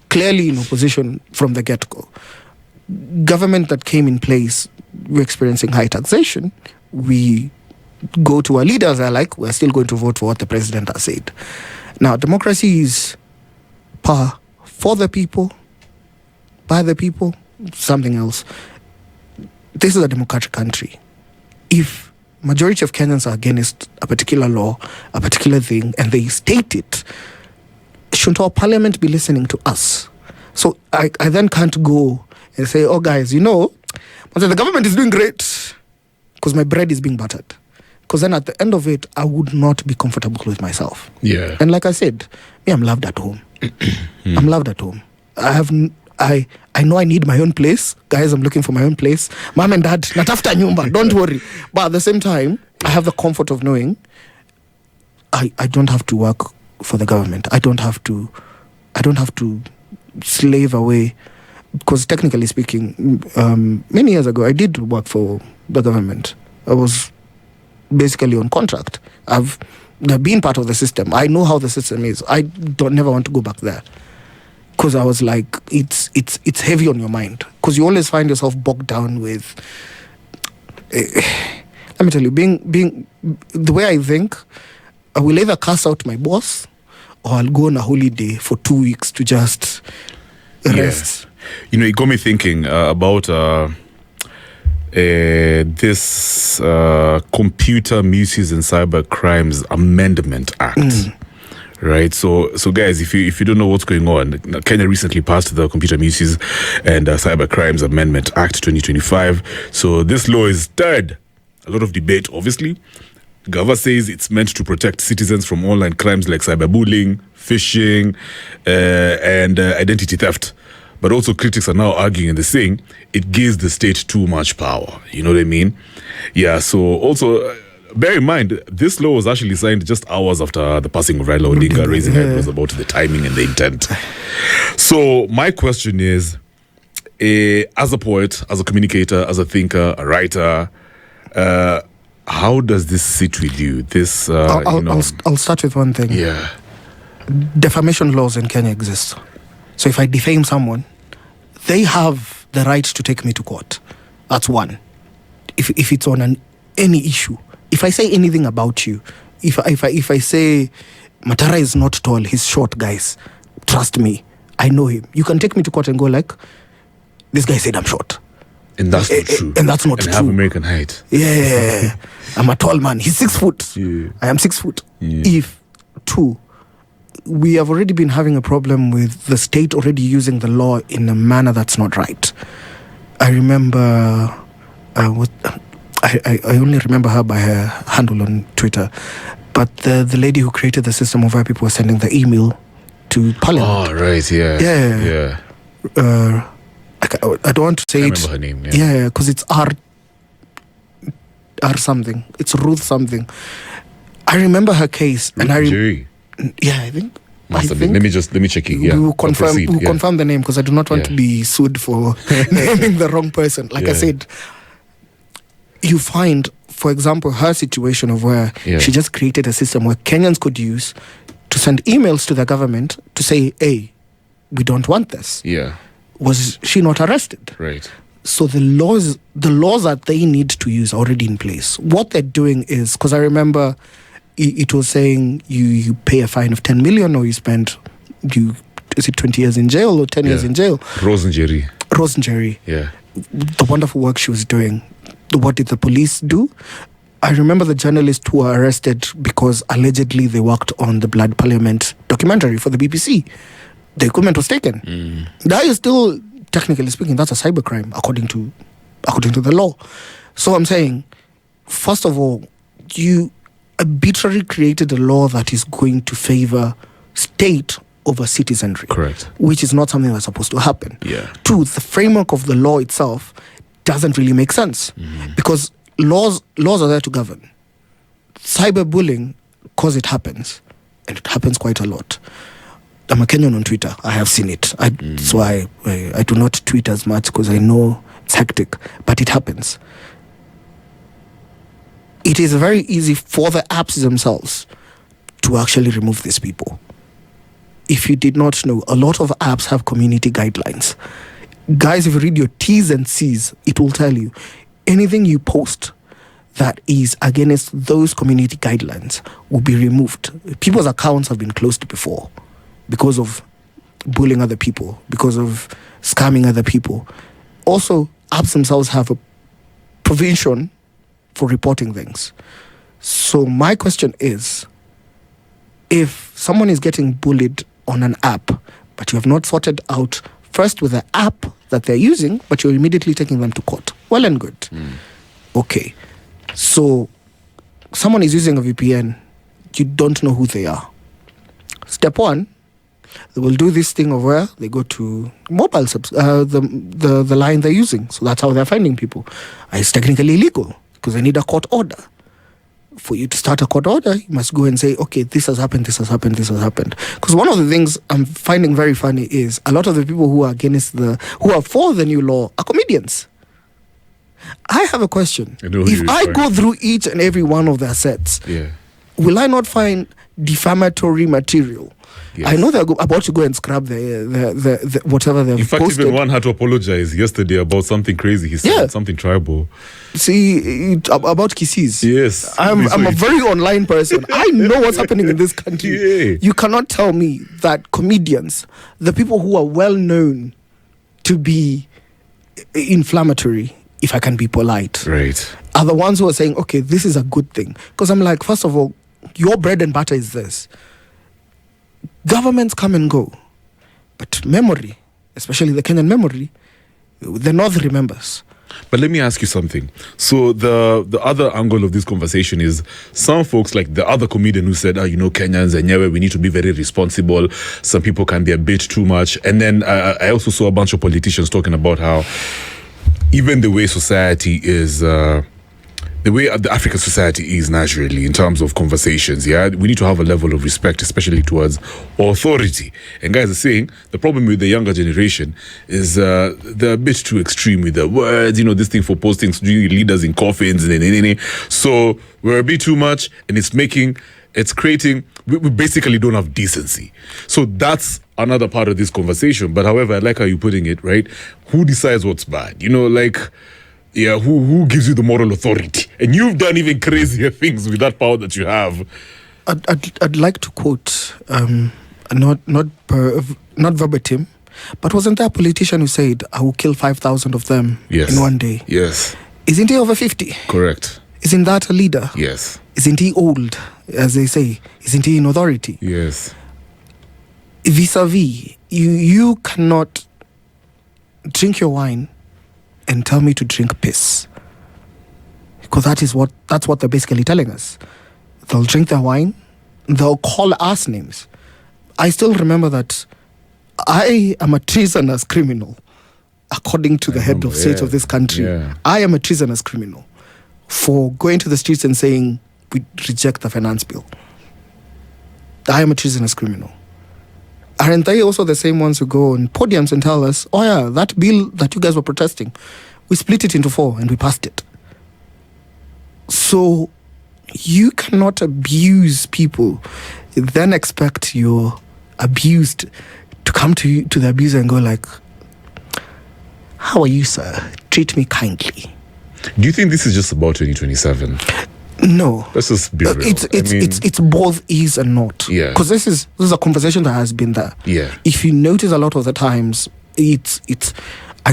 Speaker 1: clearly in opposition from the get-go. Government that came in place, we're experiencing high taxation. We go to our leaders, we're still going to vote for what the president has said. Now, democracy is power for the people, by the people, something else. This is a democratic country. If majority of Kenyans are against a particular law, a particular thing, and they state it, shouldn't our parliament be listening to us? So I then can't go and say, oh guys, the government is doing great because my bread is being buttered. Because then at the end of it, I would not be comfortable with myself.
Speaker 2: Yeah.
Speaker 1: And like I said, I'm loved at home. I'm loved at home. I know I need my own place. Guys, I'm looking for my own place. Mom and dad, natafuta nyumba, don't worry. But at the same time, I have the comfort of knowing I don't have to work for the government. I don't have to slave away. Because technically speaking, many years ago, I did work for the government. I was basically on contract. I've been part of the system. I know how the system is. I never want to go back there. Because I was like, it's heavy on your mind. Because you always find yourself bogged down with... let me tell you, being the way I think, I will either cast out my boss or I'll go on a holiday for 2 weeks to just rest.
Speaker 2: Yeah. It got me thinking about this Computer Misuse and Cyber Crimes Amendment Act. Right, so guys, if you don't know what's going on, Kenya recently passed the Computer Misuse and Cyber Crimes Amendment Act 2025. So this law is stirred a lot of debate, obviously. Gava says it's meant to protect citizens from online crimes like cyberbullying, phishing, and identity theft. But also critics are now arguing and they're saying it gives the state too much power. You know what I mean? Yeah, so also... bear in mind, this law was actually signed just hours after the passing of Raila Odinga, raising eyebrows about the timing and the intent. So my question is, as a poet, as a communicator, as a thinker, a writer, how does this sit with you? This,
Speaker 1: I'll start with one thing.
Speaker 2: Yeah.
Speaker 1: Defamation laws in Kenya exist. So if I defame someone, they have the right to take me to court. That's one. If it's on any issue, if I say anything about you, if I say Matara is not tall, he's short, guys, trust me, I know him. You can take me to court and go like, this guy said I'm short.
Speaker 2: And that's not true.
Speaker 1: And that's not true.
Speaker 2: I have American height.
Speaker 1: Yeah. I'm a tall man. He's 6 foot.
Speaker 2: Yeah.
Speaker 1: I am 6 foot.
Speaker 2: Yeah.
Speaker 1: If, two, we have already been having a problem with the state already using the law in a manner that's not right. I remember, I only remember her by her handle on Twitter, but the lady who created the system of where people were sending the email to Parliament.
Speaker 2: Oh, right, yeah.
Speaker 1: Yeah. I don't want to say
Speaker 2: I
Speaker 1: it.
Speaker 2: remember her name,
Speaker 1: Yeah, because it's R something. It's Ruth something. I remember her case.
Speaker 2: Ruth
Speaker 1: and
Speaker 2: Jerry.
Speaker 1: Yeah, I think.
Speaker 2: Must have been. Let me check it. Yeah.
Speaker 1: We will confirm.
Speaker 2: Proceed,
Speaker 1: We will confirm the name because I do not want to be sued for naming the wrong person. Like I said, you find, for example, her situation of where she just created a system where Kenyans could use to send emails to the government to say, "Hey, we don't want this."
Speaker 2: Yeah.
Speaker 1: Was she not arrested?
Speaker 2: Right.
Speaker 1: So the laws that they need to use are already in place. What they're doing is, because I remember it was saying you pay a fine of 10 million or is it 20 years in jail or 10 years in jail? Rosenjerry.
Speaker 2: Yeah.
Speaker 1: The wonderful work she was doing. What did the police do? I remember the journalists who were arrested because allegedly they worked on the Blood Parliament documentary for the BBC. The equipment was taken. That is still, technically speaking, that's a cybercrime according to the law. So I'm saying, first of all, you arbitrarily created a law that is going to favor state over citizenry.
Speaker 2: Correct.
Speaker 1: Which is not something that's supposed to happen.
Speaker 2: Yeah.
Speaker 1: Two, the framework of the law itself doesn't really make sense because laws are there to govern. Cyberbullying, because it happens, and it happens quite a lot. I'm a Kenyan on Twitter. I have seen it. So I do not tweet as much because I know it's hectic, but it happens. It is very easy for the apps themselves to actually remove these people. If you did not know, a lot of apps have community guidelines. Guys, if you read your T's and C's, it will tell you anything you post that is against those community guidelines will be removed. People's accounts have been closed before because of bullying other people, because of scamming other people. Also, apps themselves have a provision for reporting things. So my question is, if someone is getting bullied on an app, but you have not sorted out first with the app that they're using, but you're immediately taking them to court, well and good. Okay. So someone is using a VPN, you don't know who they are. Step one, they will do this thing of where they go to mobile the line they're using. So that's how they're finding people. It's technically illegal because they need a court order. For you to start a court order, you must go and say, okay, this has happened, this has happened, this has happened. Because one of the things I'm finding very funny is a lot of the people who are who are for the new law are comedians. I have a question. If I go through each and every one of their sets, will I not find defamatory material? Yes. I know they're about to go and scrap the whatever they've posted. In fact,
Speaker 2: even one had to apologize yesterday about something crazy. He said something tribal.
Speaker 1: See, about Kisis.
Speaker 2: Yes.
Speaker 1: I'm a very online person. I know what's happening in this country. Yeah. You cannot tell me that comedians, the people who are well known to be inflammatory, if I can be polite,
Speaker 2: right,
Speaker 1: are the ones who are saying, okay, this is a good thing. Because I'm like, first of all, your bread and butter is this. Governments come and go, but memory, especially the Kenyan memory, the North remembers.
Speaker 2: But let me ask you something. So the other angle of this conversation is some folks, like the other comedian who said, Kenyans and we need to be very responsible. Some people can be a bit too much. And then I also saw a bunch of politicians talking about how even the way society is... the way the African society is naturally in terms of conversations, we need to have a level of respect, especially towards authority. And guys are saying the problem with the younger generation is they're a bit too extreme with the words, this thing for posting leaders in coffins. So we're a bit too much, and it's creating, we basically don't have decency. So that's another part of this conversation. But however, I like how you're putting it, right? Who decides what's bad? Who gives you the moral authority? And you've done even crazier things with that power that you have.
Speaker 1: I'd like to quote, not verbatim, but wasn't there a politician who said, "I will kill 5,000 of them in one day"?
Speaker 2: Yes.
Speaker 1: Isn't he over 50?
Speaker 2: Correct.
Speaker 1: Isn't that a leader?
Speaker 2: Yes.
Speaker 1: Isn't he old, as they say? Isn't he in authority?
Speaker 2: Yes.
Speaker 1: Vis-a-vis, you cannot drink your wine and tell me to drink piss, because that's what they're basically telling us. They'll drink their wine, they'll call us names. I still remember that I am a treasonous criminal, according to the head of state of this country.
Speaker 2: Yeah.
Speaker 1: I am a treasonous criminal for going to the streets and saying we reject the finance bill. I am a treasonous criminal. Aren't they also the same ones who go on podiums and tell us, "Oh yeah, that bill that you guys were protesting, we split it into 4 and we passed it"? So you cannot abuse people, then expect your abused to come to the abuser and go like, "How are you, sir? Treat me kindly."
Speaker 2: Do you think this is just about 2027?
Speaker 1: No.
Speaker 2: Let's just be real.
Speaker 1: It's both is and not.
Speaker 2: Yeah.
Speaker 1: Because this is a conversation that has been there.
Speaker 2: Yeah.
Speaker 1: If you notice, a lot of the times it's a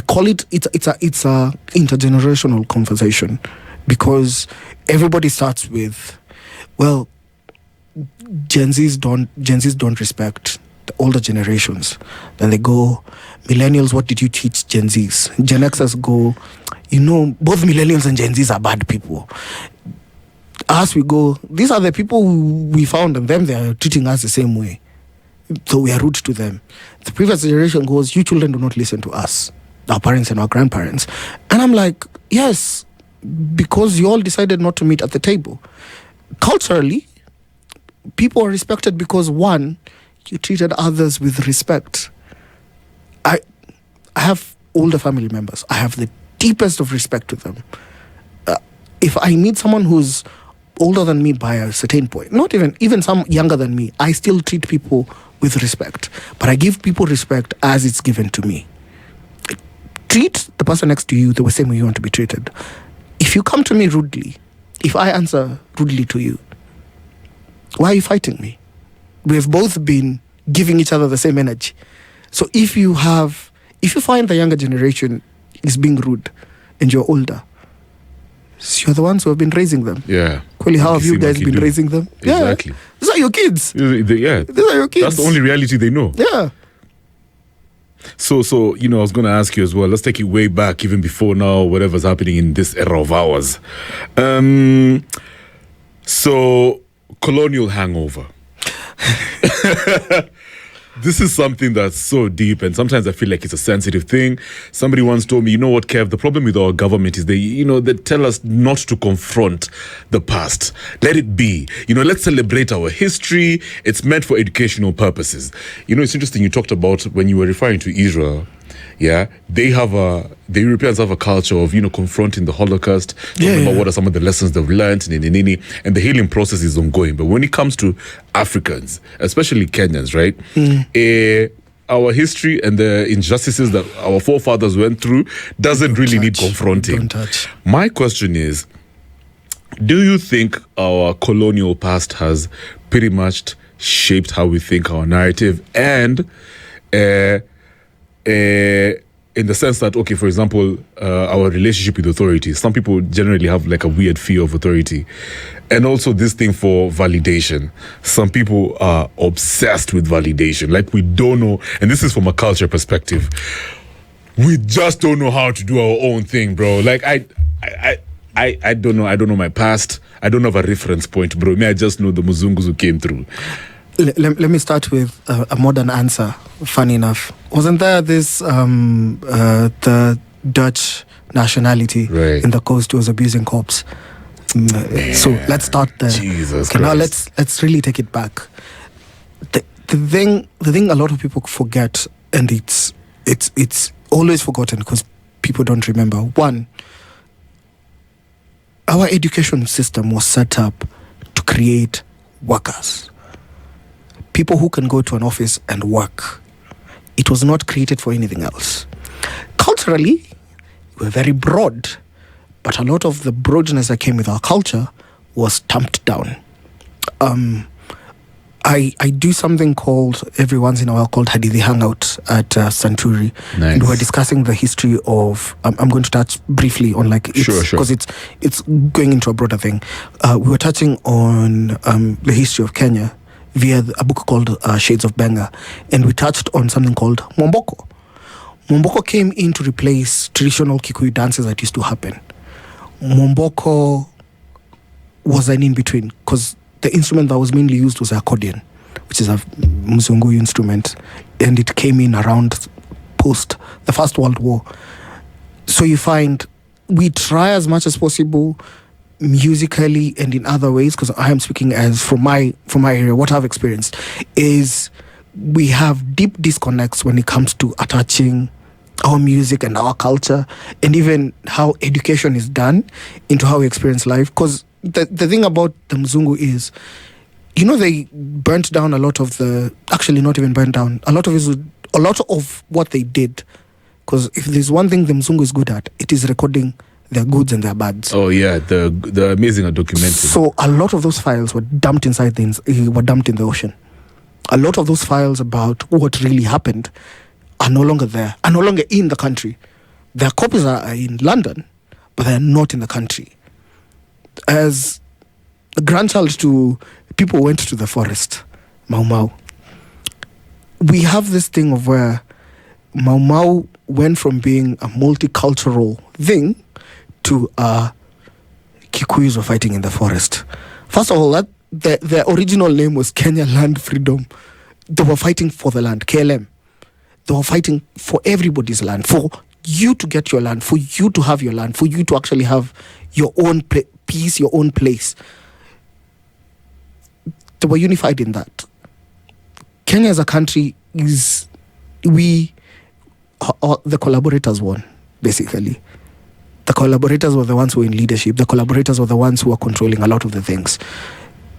Speaker 1: intergenerational conversation, because everybody starts with, well, Gen Zs don't respect the older generations. Then they go, millennials, what did you teach Gen Zs? Gen Xers go, both millennials and Gen Zs are bad people. As we go, these are the people who we found, and them, they are treating us the same way. So we are rude to them. The previous generation goes, you children do not listen to us, our parents and our grandparents. And I'm like, yes, because you all decided not to meet at the table. Culturally, people are respected because, one, you treated others with respect. I have older family members. I have the deepest of respect to them. If I meet someone who's older than me by a certain point, not even some younger than me, I still treat people with respect. But I give people respect as it's given to me. Treat the person next to you the same way you want to be treated. If you come to me rudely, if I answer rudely to you, why are you fighting me? We've both been giving each other the same energy. So if you find the younger generation is being rude and you're older, so you're the ones who have been raising them.
Speaker 2: Yeah.
Speaker 1: Quilly, how have you guys been raising them?
Speaker 2: Exactly.
Speaker 1: Yeah. These are your kids.
Speaker 2: Yeah.
Speaker 1: These are your kids.
Speaker 2: That's the only reality they know.
Speaker 1: Yeah.
Speaker 2: So I was going to ask you as well. Let's take it way back, even before now, whatever's happening in this era of ours. So, colonial hangover. This is something that's so deep, and sometimes I feel like it's a sensitive thing. Somebody once told me, you know what, Kev, the problem with our government is they tell us not to confront the past. Let it be. Let's celebrate our history. It's meant for educational purposes. It's interesting you talked about when you were referring to Israel. Yeah, the Europeans have a culture of, confronting the Holocaust, talking about what are some of the lessons they've learned, and the healing process is ongoing. But when it comes to Africans, especially Kenyans, right, our history and the injustices that our forefathers went through doesn't really need confronting.
Speaker 1: Don't touch.
Speaker 2: My question is, do you think our colonial past has pretty much shaped how we think our narrative, and in the sense that, okay, for example, our relationship with authority. Some people generally have like a weird fear of authority. And also this thing for validation. Some people are obsessed with validation. Like, we don't know, and this is from a culture perspective, we just don't know how to do our own thing, bro. Like, I don't know. I don't know my past. I don't have a reference point, bro. I just know the Muzungus who came through.
Speaker 1: Let me start with a modern answer. Funny enough, wasn't there this the Dutch nationality in the coast who was abusing cops? So let's start there.
Speaker 2: Jesus
Speaker 1: okay,
Speaker 2: Christ.
Speaker 1: Now let's really take it back. The thing a lot of people forget, and it's always forgotten because people don't remember. One, our education system was set up to create workers. People who can go to an office and work It was not created for anything else. Culturally, we're very broad, but a lot of the broadness that came with our culture was tamped down. I do something called, every once in a while, called Hadithi Hangout at Santuri.
Speaker 2: Nice.
Speaker 1: And we're discussing the history of, I'm going to touch briefly on
Speaker 2: Sure.
Speaker 1: because it's going into a broader thing. We were touching on the history of Kenya via a book called Shades of Benga. And we touched on something called Mwomboko. Mwomboko came in to replace traditional Kikuyu dances that used to happen. Mwomboko was an in-between, because the instrument that was mainly used was the accordion, which is a Mzungu instrument, and it came in around post the First World War. So you find we try as much as possible musically and in other ways, because I am speaking as from my area. What I've experienced is we have deep disconnects when it comes to attaching our music and our culture, and even how education is done into how we experience life. Because the thing about the Mzungu is, they burnt down a lot of actually not even burnt down, a lot of what they did. Because if there's one thing the Mzungu is good at, it is recording their goods and their bads.
Speaker 2: Oh yeah, the amazing documentary.
Speaker 1: So a lot of those files were dumped in the ocean. A lot of those files about what really happened are no longer there, are no longer in the country. Their copies are in London, but they're not in the country. As a grandchild to people who went to the forest, Mau Mau, we have this thing of where Mau Mau went from being a multicultural thing to Kikuyus were fighting in the forest. First of all, their original name was Kenya Land Freedom. They were fighting for the land, KLM. They were fighting for everybody's land, for you to get your land, for you to have your land, for you to actually have your own peace, your own place. They were unified in that. Kenya as a country the collaborators won, basically. The collaborators were the ones who were in leadership. The collaborators were the ones who were controlling a lot of the things.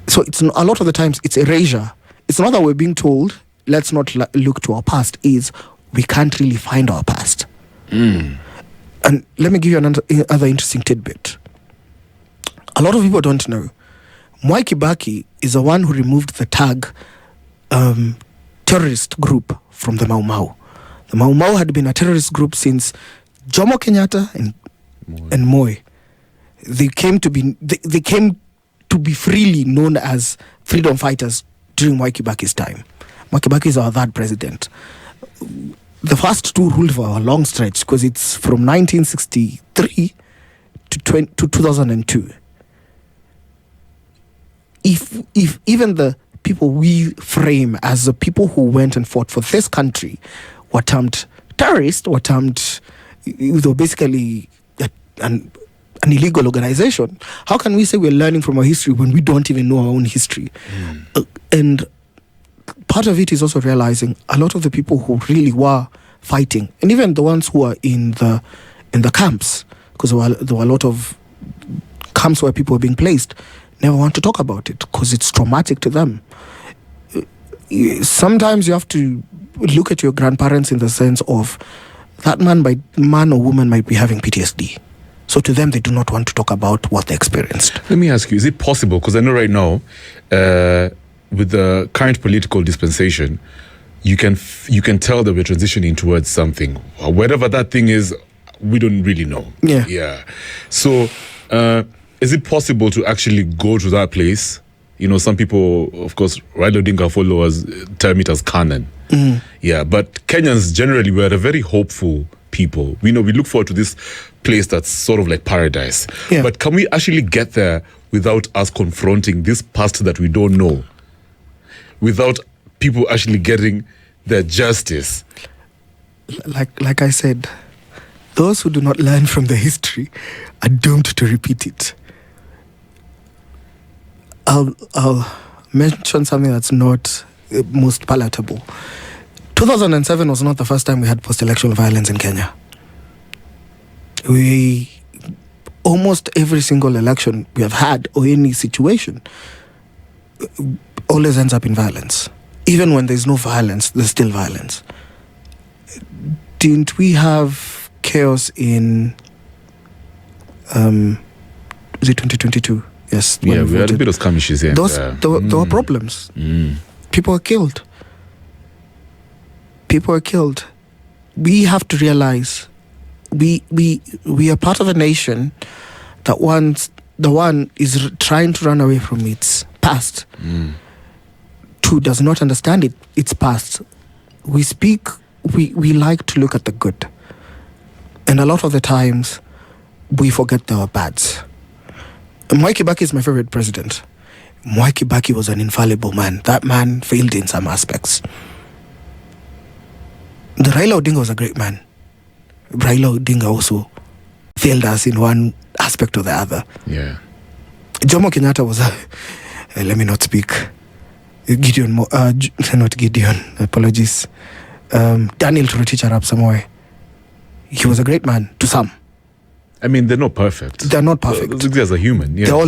Speaker 1: So a lot of the times it's erasure. It's not that we're being told, let's not look to our past, is we can't really find our past. And let me give you another interesting tidbit. A lot of people don't know. Mwai Kibaki is the one who removed the tag terrorist group from the Mau Mau. The Mau Mau had been a terrorist group since Jomo Kenyatta and Moi. They came to be freely known as freedom fighters during Mwai Kibaki's time. Mwai Kibaki is our third president. The first two ruled for a long stretch, because it's from 1963 to 2002. If even the people we frame as the people who went and fought for this country were termed terrorists, were basically an illegal organization, how can we say we're learning from our history when we don't even know our own history? And part of it is also realizing a lot of the people who really were fighting, and even the ones who are in the camps, because there were a lot of camps where people were being placed, never want to talk about it because it's traumatic to them. Sometimes you have to look at your grandparents in the sense of that man or woman might be having PTSD. So to them, they do not want to talk about what they experienced.
Speaker 2: Let me ask you, is it possible, because I know right now, with the current political dispensation, you can tell that we're transitioning towards something. Whatever that thing is, we don't really know. Yeah. So, is it possible to actually go to that place? Some people, of course, Raila Odinga followers term it as canon. Yeah, but Kenyans generally, we're a very hopeful people. We look forward to this place that's sort of like paradise.
Speaker 1: Yeah.
Speaker 2: But can we actually get there without us confronting this past that we don't know? Without people actually getting their justice?
Speaker 1: Like I said, those who do not learn from the history are doomed to repeat it. I'll mention something that's not most palatable. 2007 was not the first time we had post-election violence in Kenya. Almost every single election we have had, or any situation, always ends up in violence. Even when there's no violence, there's still violence. didn't we have chaos in was it 2022? Yes.
Speaker 2: Yeah, we had a bit of skirmishes here.
Speaker 1: There were problems. People were killed. We have to realize we are part of a nation that one is trying to run away from its past. Two, does not understand its past. We like to look at the good. And a lot of the times, we forget there are bads. Mwai Kibaki is my favorite president. Mwai Kibaki was an infallible man. That man failed in some aspects. The Raila Odinga was a great man. Raila Odinga also failed us in one aspect or the other.
Speaker 2: Yeah.
Speaker 1: Jomo Kenyatta was let me not speak. Not Gideon, apologies. Daniel Toroitich Arap Samoei. He was a great man to some.
Speaker 2: I mean, they're not perfect.
Speaker 1: They're not perfect.
Speaker 2: Those guys are human. Yeah.
Speaker 1: They're all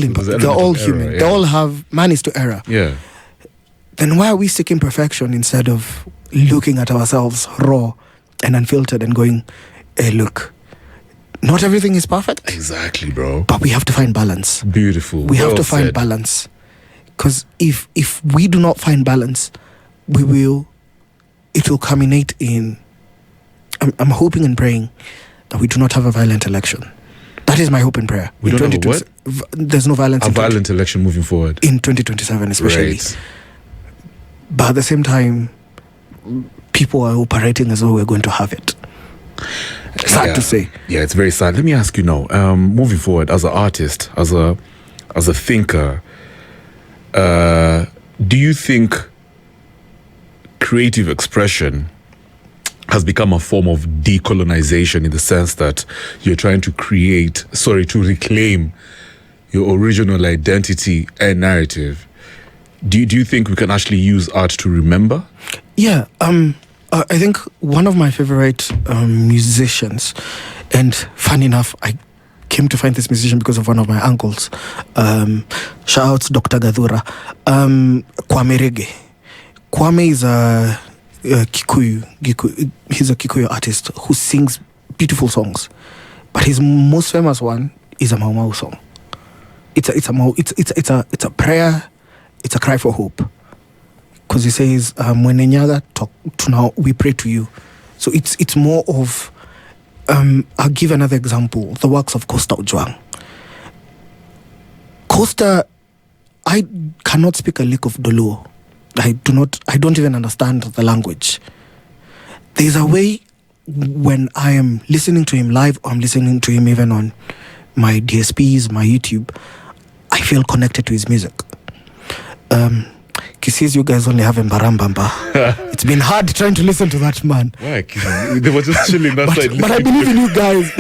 Speaker 1: human.
Speaker 2: Yeah.
Speaker 1: They all have, man is to error.
Speaker 2: Yeah.
Speaker 1: Then why are we seeking perfection instead of looking at ourselves raw and unfiltered and going, hey, look, not everything is perfect.
Speaker 2: Exactly, bro.
Speaker 1: But we have to find balance.
Speaker 2: Beautiful.
Speaker 1: We have to find balance. Because if we do not find balance, it will culminate in, I'm hoping and praying that we do not have a violent election. That is my hope and prayer.
Speaker 2: We don't have a what?
Speaker 1: There's no violence.
Speaker 2: A violent election moving forward.
Speaker 1: In 2027 especially.
Speaker 2: Right.
Speaker 1: But at the same time, people are operating as though we're going to have it. Sad to say.
Speaker 2: Yeah, it's very sad. Let me ask you now, moving forward, as an artist, as a thinker, do you think creative expression has become a form of decolonization in the sense that you're trying to reclaim your original identity and narrative? Do you think we can actually use art to remember?
Speaker 1: Yeah, I think one of my favorite musicians, and funny enough, I came to find this musician because of one of my uncles. Shout out to Dr. Gadhura. Kwame Rege. Kwame is a Kikuyu. He's a Kikuyu artist who sings beautiful songs, but his most famous one is a Mau Mau song. It's a prayer. It's a cry for hope, because he says, "When Nyaga talk to now, we pray to you." So it's more of. I'll give another example: the works of Costa Ojwang. Costa, I cannot speak a lick of Dolo. I don't even understand the language. There's a way when I am listening to him live, or I'm listening to him even on my DSPs, my YouTube, I feel connected to his music. Kisses, you guys only have Mbarambamba. It's been hard trying to listen to that man.
Speaker 2: Why? They were just chilling that side.
Speaker 1: But I believe in you guys.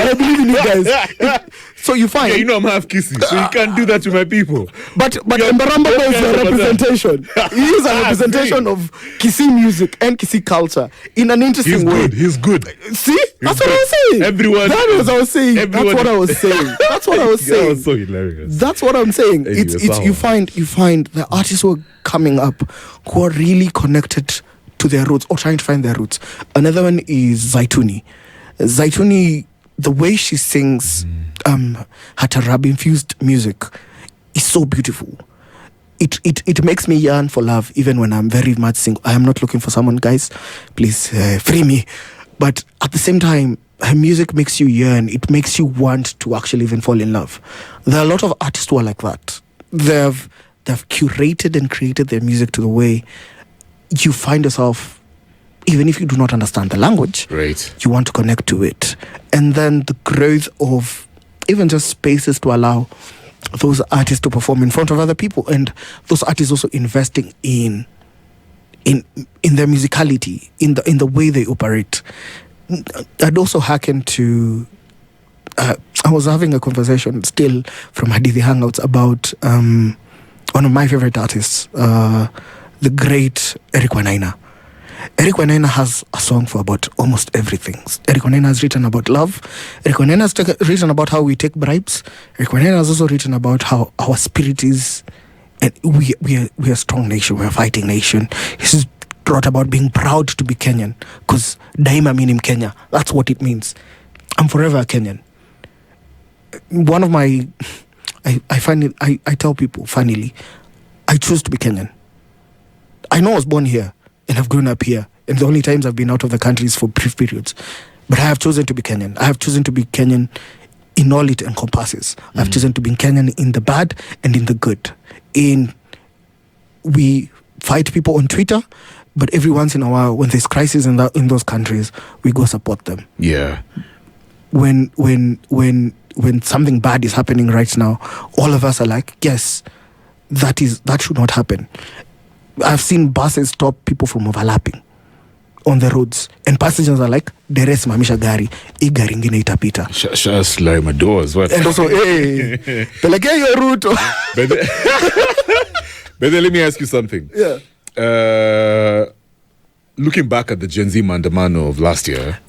Speaker 1: So you find...
Speaker 2: Yeah, you know I'm half Kissy, so you can't do that to my people.
Speaker 1: But Mbarambamba is a representation. He is a representation of Kisi music and Kisi culture in an interesting way.
Speaker 2: He's good.
Speaker 1: See? That's what I was saying. That's what I was saying. That's what I was saying.
Speaker 2: That was so hilarious.
Speaker 1: That's what I'm saying.
Speaker 2: Anyway,
Speaker 1: you find the artists who are coming up who are really connected to their roots or trying to find their roots. Another one is Zaituni. Zaituni, the way she sings her Tarab infused music is so beautiful. It makes me yearn for love even when I'm very much single. I am not looking for someone, guys. Please free me. But at the same time, her music makes you yearn. It makes you want to actually even fall in love. There are a lot of artists who are like that. They've curated and created their music to the way you find yourself, even if you do not understand the language,
Speaker 2: right,
Speaker 1: you want to connect to it. And then the growth of even just spaces to allow those artists to perform in front of other people, and those artists also investing in their musicality, in the way they operate. I'd also hearken to I was having a conversation still from Hadithi Hangouts about one of my favorite artists, the great Eric Wanaina. Eric Wanaina has a song for about almost everything. Eric Wanaina has written about love. Eric Wanaina has written about how we take bribes. Eric Wanaina has also written about how our spirit is, and we are a strong nation, we're a fighting nation. He's brought about being proud to be Kenyan, because daima minim Kenya. That's what it means. I'm forever a Kenyan. One of my, I find it, I tell people, funnily, I choose to be Kenyan. I know I was born here and I've grown up here, and the only times I've been out of the country is for brief periods. But I have chosen to be Kenyan. I have chosen to be Kenyan in all it encompasses. I've chosen to be Kenyan in the bad and in the good. We fight people on Twitter, but every once in a while, when there's crisis in those countries, we go support them.
Speaker 2: Yeah.
Speaker 1: When something bad is happening right now, all of us are like, yes, that should not happen. I've seen buses stop people from overlapping on the roads, and passengers are like, deres mamisha gari, I gari ingine itapita.
Speaker 2: Slide my doors. What?
Speaker 1: And also, hey, pelekea your route.
Speaker 2: But then let me ask you something.
Speaker 1: Yeah.
Speaker 2: Looking back at the Gen Z Mandamano of last year.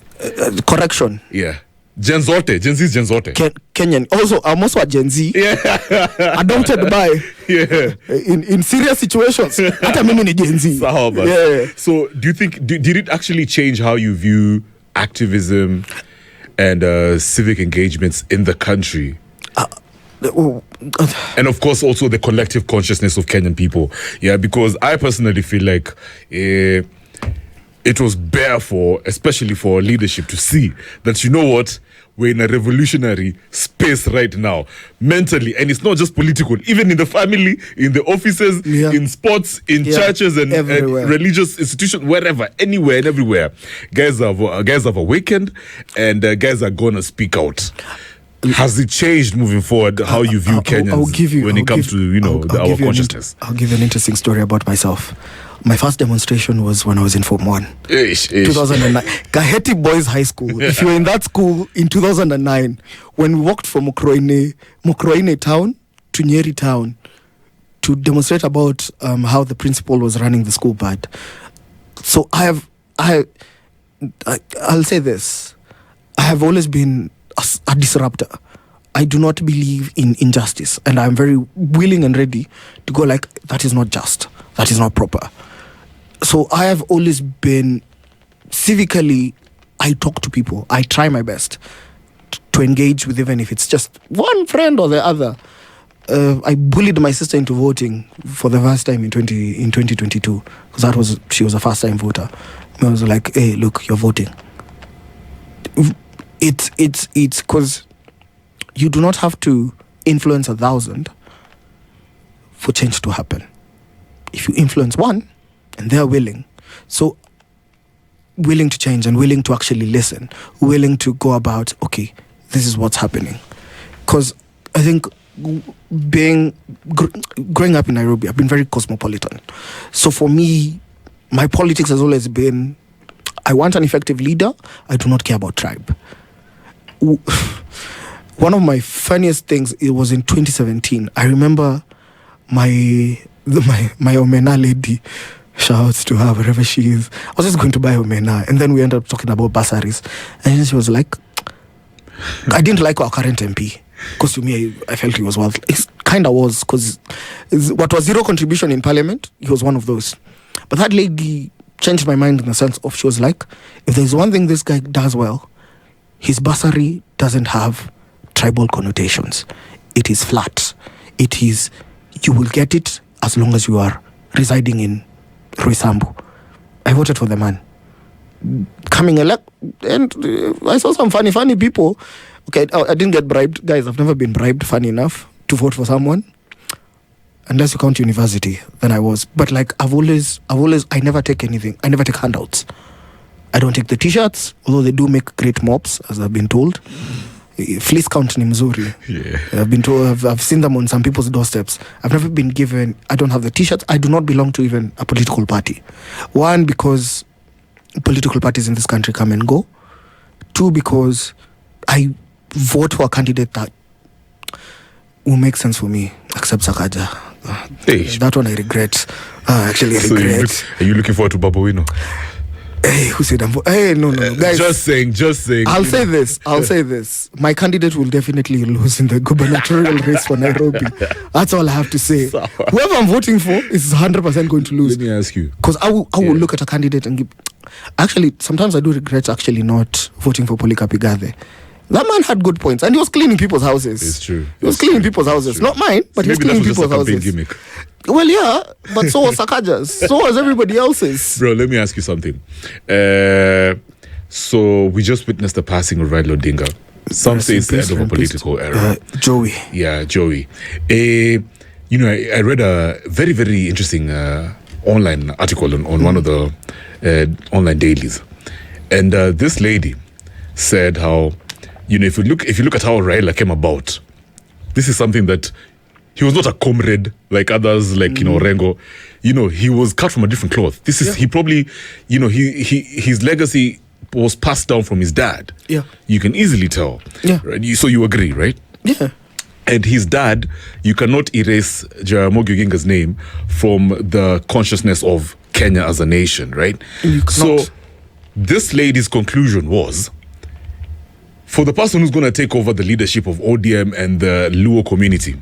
Speaker 1: Correction.
Speaker 2: Yeah. Gen Z's Gen Zote.
Speaker 1: Kenyan. Also, I'm also a Gen Z.
Speaker 2: Yeah.
Speaker 1: Adopted by.
Speaker 2: Yeah.
Speaker 1: In serious situations. Hata mimi ni Gen Z.
Speaker 2: Yeah. So, do you think, did it actually change how you view activism and civic engagements in the country? And of course, also the collective consciousness of Kenyan people. Yeah, because I personally feel like it was bare especially for leadership to see that, you know what, we're in a revolutionary space right now, mentally, and it's not just political, even in the family, in the offices, in sports, in churches and religious institutions, wherever, anywhere and everywhere. Guys have awakened, and guys are gonna speak out. Has it changed moving forward how you view Kenyans when it comes to our consciousness?
Speaker 1: I'll give you an interesting story about myself. My first demonstration was when I was in Form 1. 2009. Kaheti Boys High School. If you were in that school in 2009, when we walked from Mokroine town to Nyeri town to demonstrate about how the principal was running the school bad. So I'll say this. I have always been a disruptor. I do not believe in injustice, and I'm very willing and ready to go like, that is not just, that is not proper. So I have always been civically, I talk to people, I try my best to engage with, even if it's just one friend or the other. I bullied my sister into voting for the first time in 2022, because she was a first time voter. I was like, hey, look, you're voting. It's because you do not have to influence 1,000 for change to happen. If you influence one and they're willing to change and willing to actually listen, willing to go about, okay, this is what's happening. Because I think growing up in Nairobi, I've been very cosmopolitan. So for me, my politics has always been, I want an effective leader. I do not care about tribe. One of my funniest things, it was in 2017. I remember my omena lady, shouts to her wherever she is. I was just going to buy omena, and then we ended up talking about bursaries, and then she was like, I didn't like our current MP, because to me, I felt he was worthless. It kind of was, because what was zero contribution in parliament, he was one of those. But that lady changed my mind in the sense of, she was like, if there's one thing this guy does well, his bursary doesn't have tribal connotations. It is flat. It is, you will get it as long as you are residing in Roysambu. I voted for the man. Coming elect, and I saw some funny people. Okay, I didn't get bribed. Guys, I've never been bribed, funny enough, to vote for someone. Unless you count university, then I was. But like, I never take anything. I never take handouts. I don't take the t-shirts, although they do make great mops, as I've been told. Fleece count ni mzuri.
Speaker 2: Yeah.
Speaker 1: I've been told, I've seen them on some people's doorsteps. I've never been given, I don't have the t-shirts. I do not belong to even a political party. One, because political parties in this country come and go. Two, because I vote for a candidate that will make sense for me, except Sakaja. That one I regret. Actually, I regret.
Speaker 2: Are you looking forward to Babowino?
Speaker 1: Hey, who said hey, no, guys.
Speaker 2: Just saying.
Speaker 1: I'll say this. My candidate will definitely lose in the gubernatorial race for Nairobi. That's all I have to say. Whoever I'm voting for is 100% going to lose.
Speaker 2: Let me ask you.
Speaker 1: Because I will look at a candidate and give... Actually, sometimes I do regret actually not voting for Polycarp Igathe. That man had good points, and he was cleaning people's houses.
Speaker 2: It's true.
Speaker 1: He was cleaning people's houses. Not mine, but he was cleaning people's houses.
Speaker 2: Gimmick.
Speaker 1: Well, yeah, but so was Sakaja's. So was everybody else's.
Speaker 2: Bro, let me ask you something. So we just witnessed the passing of Raila Odinga. Some say it's the end of a political era.
Speaker 1: Joey.
Speaker 2: Yeah, Joey. I read a very, very interesting online article on one of the online dailies. And this lady said how, if you look at how Raila came about, this is something that he was not a comrade like others, like Rengo. He was cut from a different cloth. This is he probably, his legacy was passed down from his dad.
Speaker 1: Yeah,
Speaker 2: you can easily tell.
Speaker 1: Yeah,
Speaker 2: right? So you agree, right?
Speaker 1: Yeah.
Speaker 2: And his dad, you cannot erase Jaramogi Oginga's name from the consciousness of Kenya as a nation, right? So this lady's conclusion was, for the person who's going to take over the leadership of ODM and the Luo community,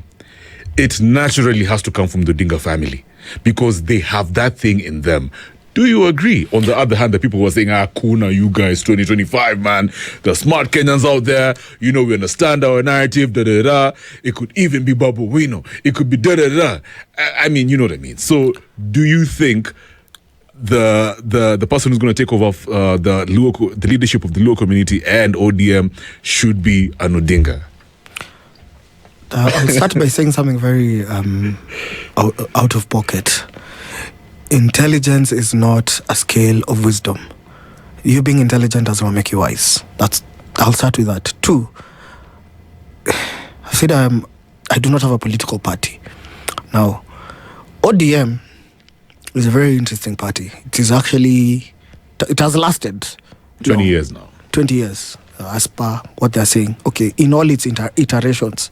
Speaker 2: it naturally has to come from the Odinga family because they have that thing in them. Do you agree? On the other hand, the people were saying, kuna, you guys, 2025, man. The smart Kenyans out there, we understand our narrative, da-da-da. It could even be Babu Wino. It could be da-da-da. I mean, you know what I mean. So do you think the person who's going to take over the leadership of the Luo community and ODM should be an Odinga?
Speaker 1: I'll start by saying something very out of pocket. Intelligence is not a scale of wisdom. You being intelligent does not make you wise. I'll start with that. 2, I said I do not have a political party. Now, ODM is a very interesting party. It has lasted
Speaker 2: 20 years now.
Speaker 1: 20 years, as per what they're saying. Okay, in all its iterations.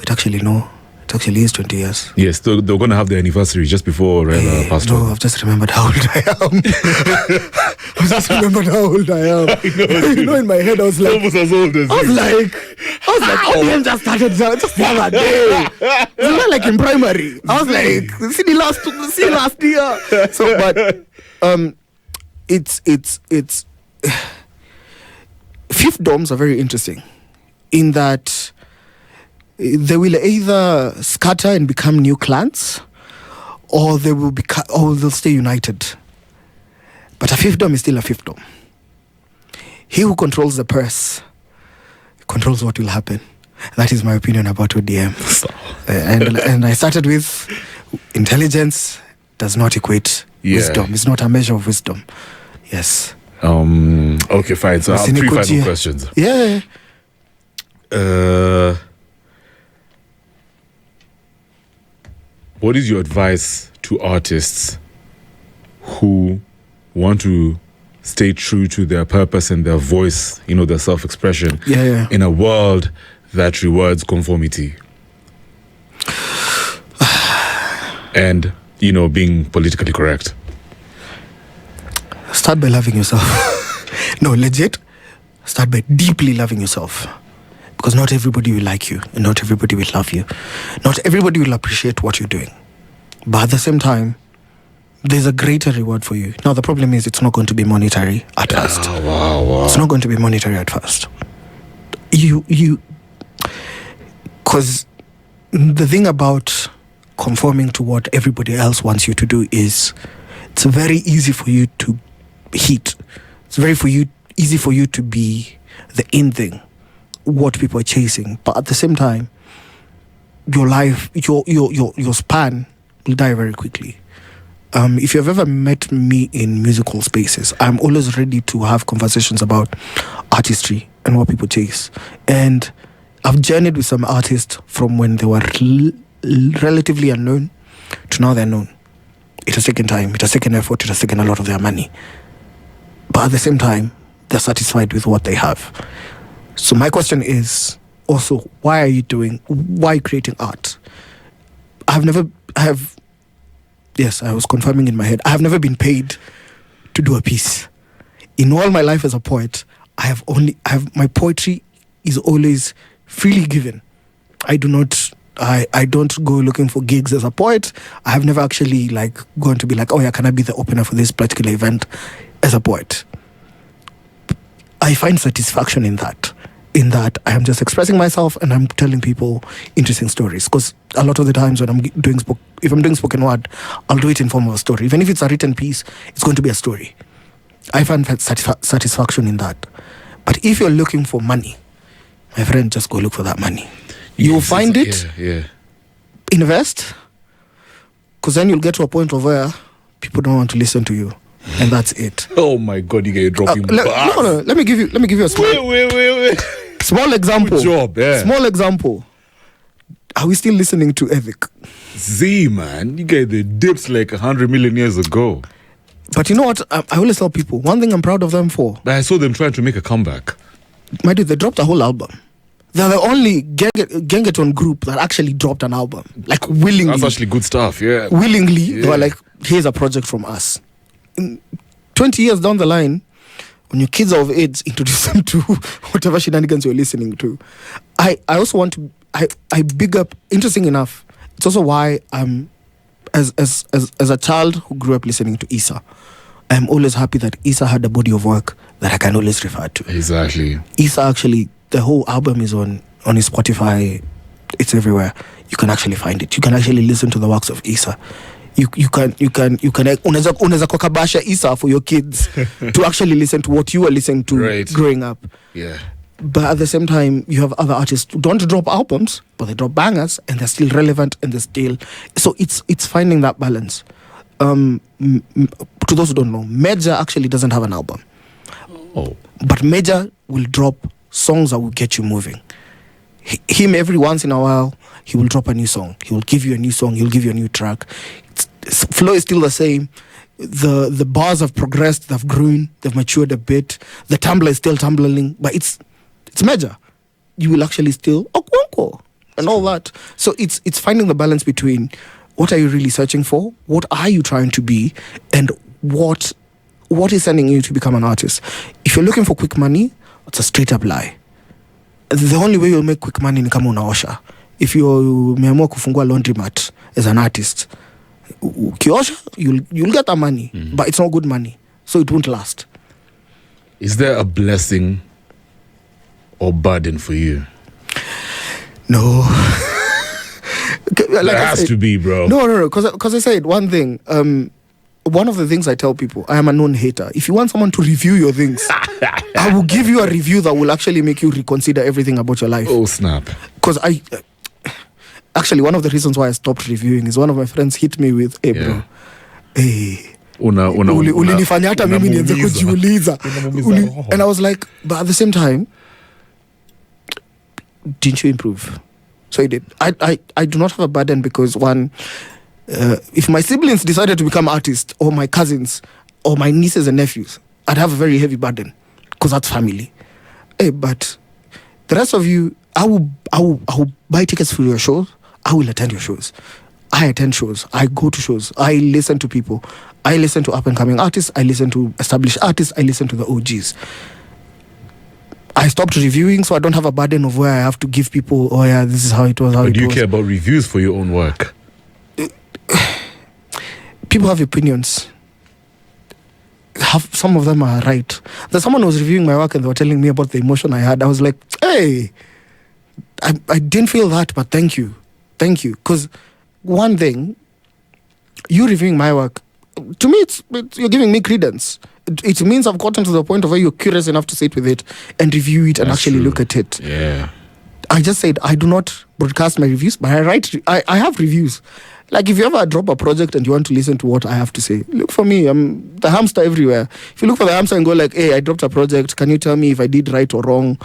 Speaker 1: It actually is 20 years.
Speaker 2: Yes, they're going to have the anniversary just before Raila passed on.
Speaker 1: No, I've just remembered how old I am. I know. In my head, I was like...
Speaker 2: Almost as old as you.
Speaker 1: I was like, ODM just started just the other day. It was like in primary. I was like, see last year. So, but it's fiefdoms are very interesting in that they will either scatter and become new clans, or they'll stay united. But a fiefdom is still a fiefdom. He who controls the purse controls what will happen. That is my opinion about ODM. And I started with intelligence does not equate wisdom. It's not a measure of wisdom. Yes.
Speaker 2: Okay, fine. So I have 3 final questions.
Speaker 1: Yeah.
Speaker 2: What is your advice to artists who want to stay true to their purpose and their voice, their self-expression, in a world that rewards conformity and, being politically correct?
Speaker 1: Start by loving yourself. No, legit. Start by deeply loving yourself. Because not everybody will like you, and not everybody will love you. Not everybody will appreciate what you're doing. But at the same time, there's a greater reward for you. Now, the problem is it's not going to be monetary at first.
Speaker 2: Wow.
Speaker 1: It's not going to be monetary at first. Because the thing about conforming to what everybody else wants you to do is it's very easy for you to hit. It's easy for you to be the in thing, what people are chasing. But at the same time, your life, your span will die very quickly. If you've ever met me in musical spaces, I'm always ready to have conversations about artistry and what people chase. And I've journeyed with some artists from when they were relatively unknown to now they're known. It has taken time, it has taken effort, it has taken a lot of their money. But at the same time, they're satisfied with what they have. So my question is also, why creating art? I was confirming in my head, I have never been paid to do a piece. in all my life as a poet, my poetry is always freely given. I don't go looking for gigs as a poet. I have never actually like gone to be like, oh yeah, can I be the opener for this particular event as a poet? I find satisfaction in that. In that I am just expressing myself and I'm telling people interesting stories. Because a lot of the times when if I'm doing spoken word, I'll do it in form of a story. Even if it's a written piece, it's going to be a story. I find satisfaction in that. But if you're looking for money, my friend, just go look for that money. You'll find it.
Speaker 2: Yeah.
Speaker 1: Invest. Because then you'll get to a point of where people don't want to listen to you. And that's it.
Speaker 2: Oh my God, you get dropping bars.
Speaker 1: No. Let me give you a small example.
Speaker 2: Good job, yeah.
Speaker 1: Small example. Are we still listening to Ethic?
Speaker 2: Z, man, you get the dips like 100 million years ago.
Speaker 1: But you know what? I always tell people, one thing I'm proud of them for.
Speaker 2: But I saw them trying to make a comeback.
Speaker 1: My dude, they dropped a whole album. They're the only Gengeton group that actually dropped an album. Like, willingly.
Speaker 2: That's actually good stuff, yeah.
Speaker 1: Willingly,
Speaker 2: Yeah.
Speaker 1: they were like, here's a project from us. 20 years down the line, when your kids are of age, introduce them to whatever shenanigans you're listening to. I also want to, I big up, interesting enough, it's also why I'm, as a child who grew up listening to Issa, I'm always happy that Issa had a body of work that I can always refer to.
Speaker 2: Exactly.
Speaker 1: Issa actually, the whole album is on his Spotify. It's everywhere. You can actually find it. You can actually listen to the works of Issa. You can unaweza kukabasha Issa for your kids to actually listen to what you were listening to growing up.
Speaker 2: Yeah.
Speaker 1: But at the same time, you have other artists who don't drop albums, but they drop bangers and they're still relevant and they're still. So it's finding that balance. To those who don't know, Major actually doesn't have an album.
Speaker 2: Oh.
Speaker 1: But Major will drop songs that will get you moving. Him, every once in a while, he will drop a new song. He will give you a new song. He'll give you a new track. Flow is still the same. The bars have progressed. They've grown. They've matured a bit. The tumbler is still tumbling, but it's Major. You will actually still Okwonko and all that. So it's finding the balance between what are you really searching for, what are you trying to be, and what is sending you to become an artist. If you're looking for quick money, it's a straight up lie. The only way you'll make quick money ni kama unaosha. If you umeamua kufungua laundromat as an artist, ukiosha, you'll get that money, but it's not good money, so it won't last.
Speaker 2: Is there a blessing or burden for you?
Speaker 1: No.
Speaker 2: Like there has to be, bro.
Speaker 1: No. Because I said one thing. One of the things I tell people, I am a known hater. If you want someone to review your things, I will give you a review that will actually make you reconsider everything about your life.
Speaker 2: Oh, snap.
Speaker 1: Because actually, one of the reasons why I stopped reviewing is one of my friends hit me with, hey, bro, hey, ulinifanya hata mimi nianze kujiuliza. And I was like, but at the same time, didn't you improve? So I did. I do not have a burden because one, if my siblings decided to become artists, or my cousins, or my nieces and nephews, I'd have a very heavy burden because that's family. Hey, but the rest of you, I will buy tickets for your shows. I will attend your shows. I attend shows. I go to shows. I listen to people. I listen to up-and-coming artists. I listen to established artists. I listen to the OGs. I stopped reviewing, so I don't have a burden of where I have to give people, oh yeah, this is how it was.
Speaker 2: But do you care about reviews for your own work?
Speaker 1: People have opinions. Some of them are right. There's someone who was reviewing my work and they were telling me about the emotion I had. I was like, hey, I didn't feel that, but thank you. Thank you. Because one thing, you reviewing my work, to me, you're giving me credence. It means I've gotten to the point of where you're curious enough to sit with it and review it and
Speaker 2: That's
Speaker 1: actually
Speaker 2: true.
Speaker 1: look at it.
Speaker 2: Yeah.
Speaker 1: I just said I do not broadcast my reviews, but I have reviews. Like if you ever drop a project and you want to listen to what I have to say, look for me. I'm the hamster everywhere. If you look for the hamster and go like, hey, I dropped a project, can you tell me if I did right or wrong?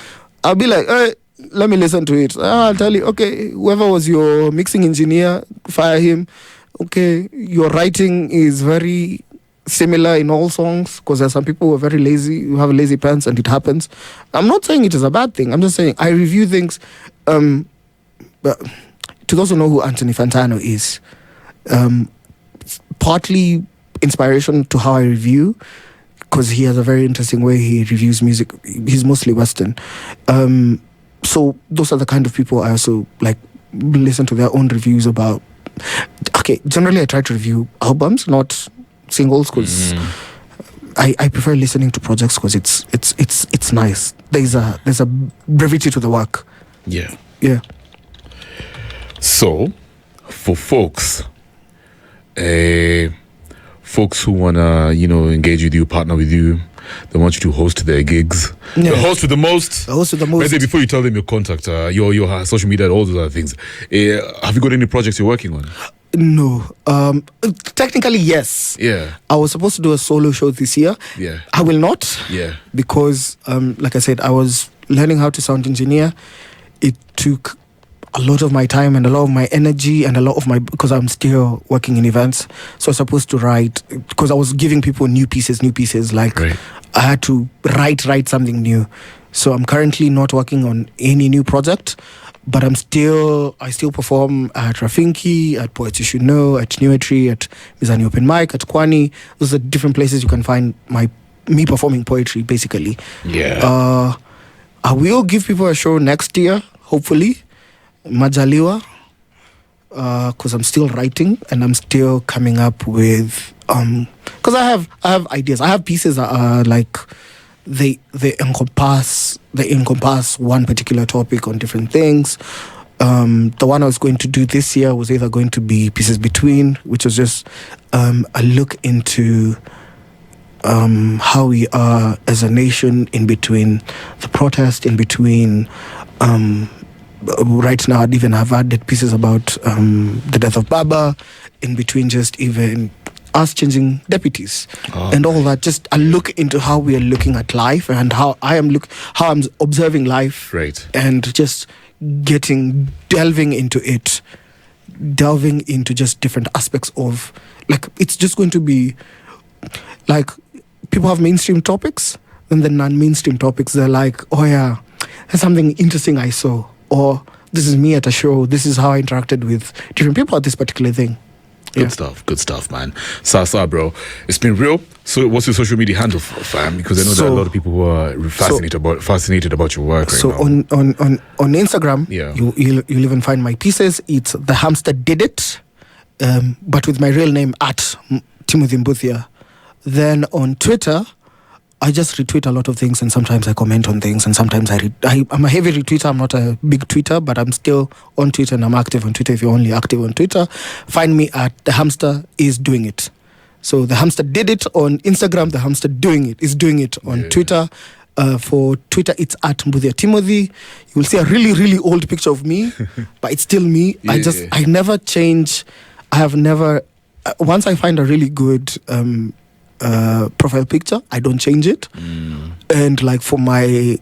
Speaker 1: I'll be like, hey, let me listen to it. I'll tell you, okay, whoever was your mixing engineer, fire him. Okay, your writing is very similar in all songs because there are some people who are very lazy, who have lazy pants, and it happens. I'm not saying it is a bad thing. I'm just saying I review things. But to those who know who Anthony Fantano is, partly inspiration to how I review, because he has a very interesting way he reviews music. He's mostly Western. So those are the kind of people I also like listen to their own reviews about. Okay, generally I try to review albums, not singles, because I prefer listening to projects because it's nice. There's a brevity to the work.
Speaker 2: Yeah.
Speaker 1: Yeah.
Speaker 2: So, for folks who wanna, engage with you, partner with you, they want you to host their gigs.
Speaker 1: Yeah.
Speaker 2: The host with the most.
Speaker 1: The host with the most.
Speaker 2: Maybe before you tell them your contact, your social media, all those other things. Have you got any projects you're working on?
Speaker 1: No. Technically, yes.
Speaker 2: Yeah.
Speaker 1: I was supposed to do a solo show this year.
Speaker 2: Yeah.
Speaker 1: I will not.
Speaker 2: Yeah.
Speaker 1: Because, like I said, I was learning how to sound engineer. It took a lot of my time and a lot of my energy and a lot of my, because I'm still working in events. So I was supposed to write, because I was giving people new pieces, like
Speaker 2: right.
Speaker 1: I had to write something new. So I'm currently not working on any new project, but I still perform at Rafinki, at Poets You Should Know, at Neoetry, at Mizani Open Mic, at Kwani. Those are different places you can find me performing poetry, basically.
Speaker 2: Yeah.
Speaker 1: I will give people a show next year, hopefully. Majaliwa, because I'm still writing and I'm still coming up with because I have ideas. I have pieces that are like they encompass one particular topic on different things. The one I was going to do this year was either going to be Pieces Between, which was just a look into how we are as a nation in between the protest, in between right now I'd even have added pieces about the death of Baba, in between just even us changing deputies and all that. Just a look into how we are looking at life and how I'm observing life,
Speaker 2: right,
Speaker 1: and just delving into just different aspects of, like, it's just going to be like, people have mainstream topics, and the non-mainstream topics, they're like, oh yeah, there's something interesting I saw, or this is me at a show, this is how I interacted with different people at this particular thing.
Speaker 2: Good stuff, man. Sasa, bro. It's been real. So what's your social media handle, fam? Because I know there are a lot of people who are fascinated about your work right now.
Speaker 1: On Instagram,
Speaker 2: yeah,
Speaker 1: you'll even find my pieces. It's The Hamster Did It, but with my real name at Timothy Mbuthia. Then on Twitter, I just retweet a lot of things, and sometimes I comment on things, and sometimes I'm a heavy retweeter. I'm not a big tweeter, but I'm still on Twitter, and I'm active on Twitter. If you're only active on Twitter, find me at The Hamster Is Doing It. So The Hamster Did It on Instagram, The Hamster is doing it on Twitter. For Twitter, it's at Mbuthia Timothy. You will see a really, really old picture of me, but it's still me. I never change. I have never, once I find a really good profile picture, I don't change it. And like for my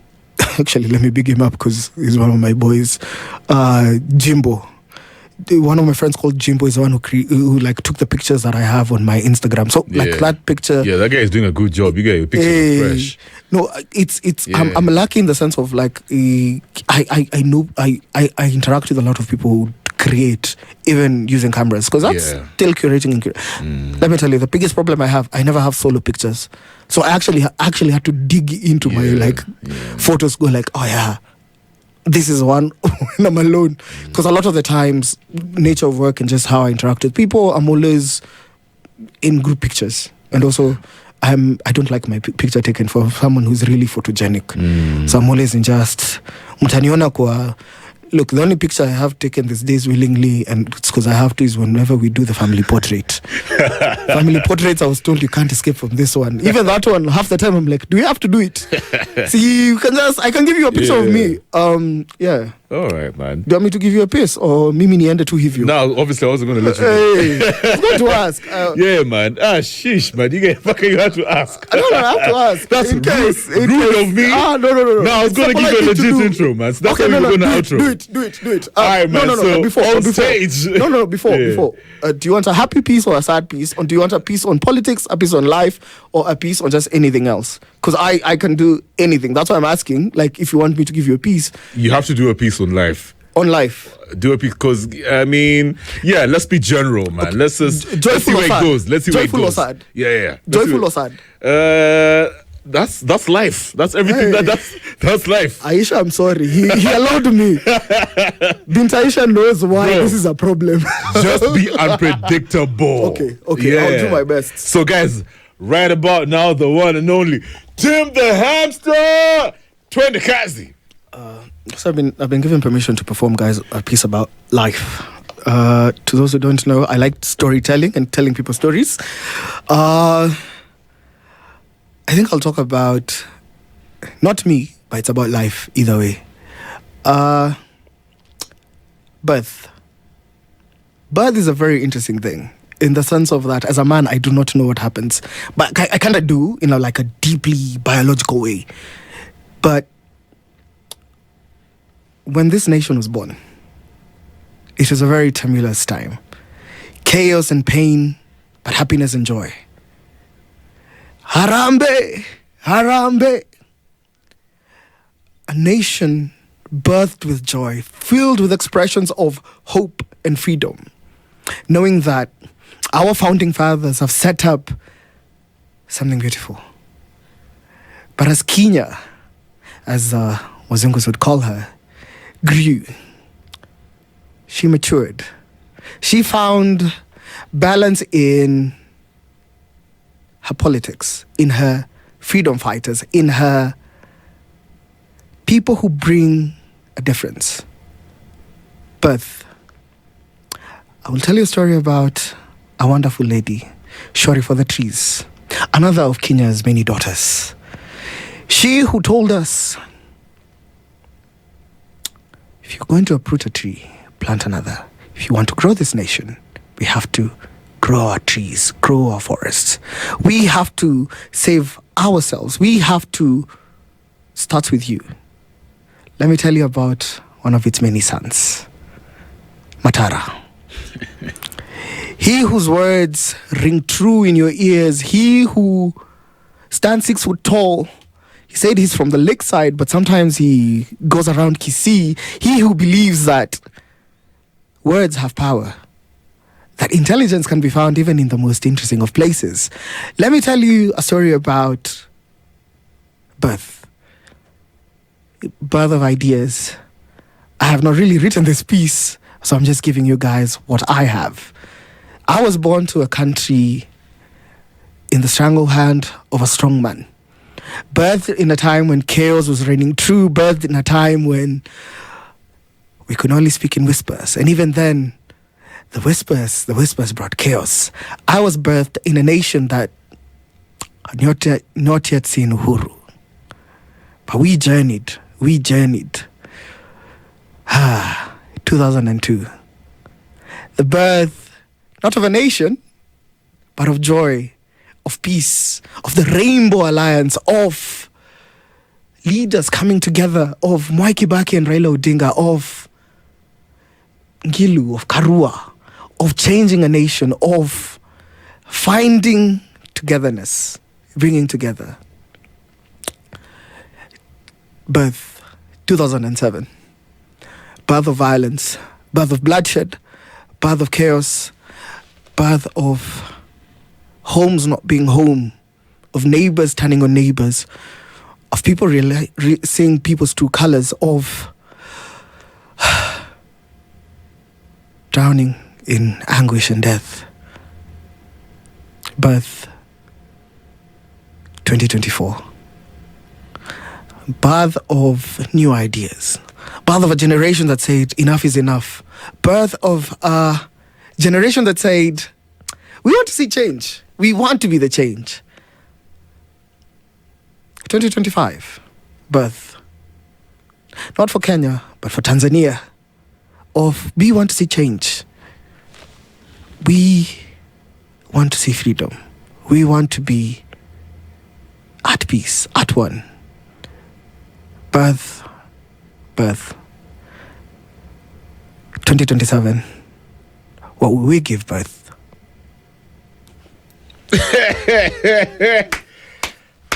Speaker 1: actually, let me big him up because he's one of my boys, Jimbo. One of my friends called Jimbo is the one who like took the pictures that I have on my Instagram. So like that picture,
Speaker 2: that guy is doing a good job. You get your pictures fresh.
Speaker 1: No, it's I'm lucky in the sense of like I know I interact with a lot of people who create even using cameras, because that's still curating. Let me tell you, the biggest problem I have, I never have solo pictures. So I actually had to dig into my photos, go like, oh yeah, this is one when I'm alone. Because a lot of the times, nature of work and just how I interact with people, I'm always in group pictures. And also, I don't like my picture taken for someone who's really photogenic. So I'm always in just mtaniona kwa. Look, the only picture I have taken these days willingly, and it's because I have to, is whenever we do the family portrait. Family portraits, I was told you can't escape from this one. Even that one, half the time I'm like, do we have to do it? See, I can give you a picture of me.
Speaker 2: All right, man.
Speaker 1: Do you want me to give you a piece, or mimi niende to give you?
Speaker 2: No, obviously I wasn't going to let you
Speaker 1: know. I was going to ask.
Speaker 2: Yeah, man. Sheesh, man. You have to ask.
Speaker 1: No, I have to ask.
Speaker 2: That's rude of me.
Speaker 1: No.
Speaker 2: No, I was going to give you a legit intro, man. So that's why we were going to outro.
Speaker 1: Do it.
Speaker 2: All right, man. Before. Stage.
Speaker 1: Before. Do you want a happy piece or a sad piece? Or do you want a piece on politics, a piece on life, or a piece on just anything else? Because I can do anything. That's why I'm asking. Like, if you want me to give you a piece,
Speaker 2: you have to do a piece on life.
Speaker 1: On life.
Speaker 2: Do it because, I mean, yeah, let's be general, man.
Speaker 1: Okay.
Speaker 2: Let's see where it goes. Let's see where it goes.
Speaker 1: Joyful or sad?
Speaker 2: Yeah.
Speaker 1: Joyful or sad?
Speaker 2: That's life. That's everything.
Speaker 1: Hey.
Speaker 2: That's life.
Speaker 1: Aisha, I'm sorry. He allowed me. Bint Aisha knows why this is a problem.
Speaker 2: Just be unpredictable.
Speaker 1: Okay.
Speaker 2: Yeah.
Speaker 1: I'll do my best.
Speaker 2: So, guys, right about now, the one and only Tim the Hamster, Twende Kazi.
Speaker 1: So I've been given permission to perform, guys, a piece about life. To those who don't know, I like storytelling and telling people stories. I think I'll talk about, not me, but it's about life either way. Birth. Birth is a very interesting thing in the sense of that as a man, I do not know what happens. But I kind of do in like a deeply biological way. But when this nation was born, it was a very tumultuous time. Chaos and pain, but happiness and joy. Harambe, Harambe. A nation birthed with joy, filled with expressions of hope and freedom, knowing that our founding fathers have set up something beautiful. But as Kenya, as Wazungus would call her, grew, she matured. She found balance in her politics, in her freedom fighters, in her people who bring a difference. Birth. I will tell you a story about a wonderful lady, Shori for the Trees, another of Kenya's many daughters. She who told us, if you're going to uproot a tree, plant another. If you want to grow this nation, we have to grow our trees, grow our forests. We have to save ourselves. We have to start with you. Let me tell you about one of its many sons, Matara. He whose words ring true in your ears, he who stands 6 foot tall. He said he's from the lakeside, but sometimes he goes around Kisii. He who believes that words have power, that intelligence can be found even in the most interesting of places. Let me tell you a story about birth of ideas. I have not really written this piece, so I'm just giving you guys what I have. I was born to a country in the stranglehold of a strong man. Birthed in a time when chaos was reigning true, birthed in a time when we could only speak in whispers. And even then, the whispers brought chaos. I was birthed in a nation that had not yet seen Uhuru. But we journeyed. 2002. The birth, not of a nation, but of joy, of peace, of the Rainbow Alliance, of leaders coming together, of Mwai Kibaki and Raila Odinga, of Ngilu, of Karua, of changing a nation, of finding togetherness, bringing together. Birth, 2007. Birth of violence, birth of bloodshed, birth of chaos, birth of homes not being home, of neighbors turning on neighbors, of people seeing people's true colors, of drowning in anguish and death. Birth, 2024. Birth of new ideas. Birth of a generation that said enough is enough. Birth of a generation that said we want to see change. We want to be the change. 2025. Birth. Not for Kenya, but for Tanzania. Of we want to see change. We want to see freedom. We want to be at peace, at one. Birth. 2027. What will we give birth?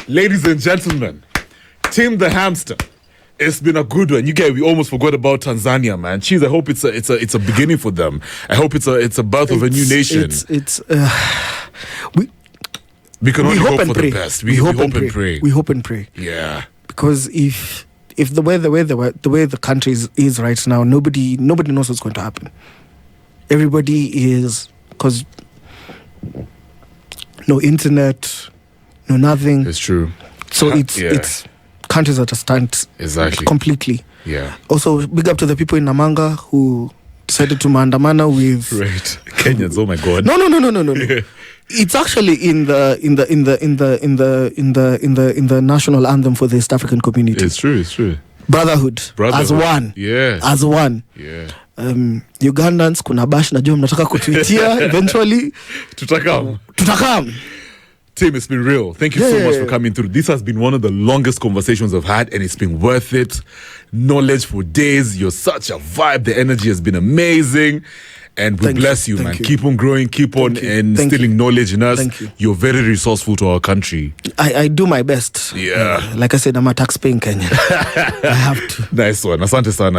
Speaker 2: Ladies and gentlemen, Tim the Hamster, It's been a good one. We almost forgot about Tanzania, man. Jeez, I hope it's a beginning for them. I hope it's a birth of a new nation. We can only hope for the best. We hope and pray.
Speaker 1: We hope and pray.
Speaker 2: Yeah.
Speaker 1: Because if the way the country is right now, nobody knows what's going to happen. Everybody is, because no internet, no nothing.
Speaker 2: It's true.
Speaker 1: So it's countries that are stunned completely.
Speaker 2: Yeah.
Speaker 1: Also, big up to the people in Namanga who decided to maandamana with
Speaker 2: Kenyans. Oh my God.
Speaker 1: No. It's actually in the national anthem for the East African community.
Speaker 2: It's true.
Speaker 1: Brotherhood. As one.
Speaker 2: Yeah.
Speaker 1: As one.
Speaker 2: Yeah.
Speaker 1: Ugandans, kuna bash najua mnataka kutuitia eventually. Tutakam.
Speaker 2: Tim, it's been real. Thank you so much for coming through. This has been one of the longest conversations I've had, and it's been worth it. Knowledge for days. You're such a vibe. The energy has been amazing. And we bless you, man. Keep on growing, keep on instilling knowledge in us. You're very resourceful to our country.
Speaker 1: I do my best.
Speaker 2: Yeah.
Speaker 1: Like I said, I'm a tax-paying Kenyan. I have to.
Speaker 2: Nice one. Asante sana.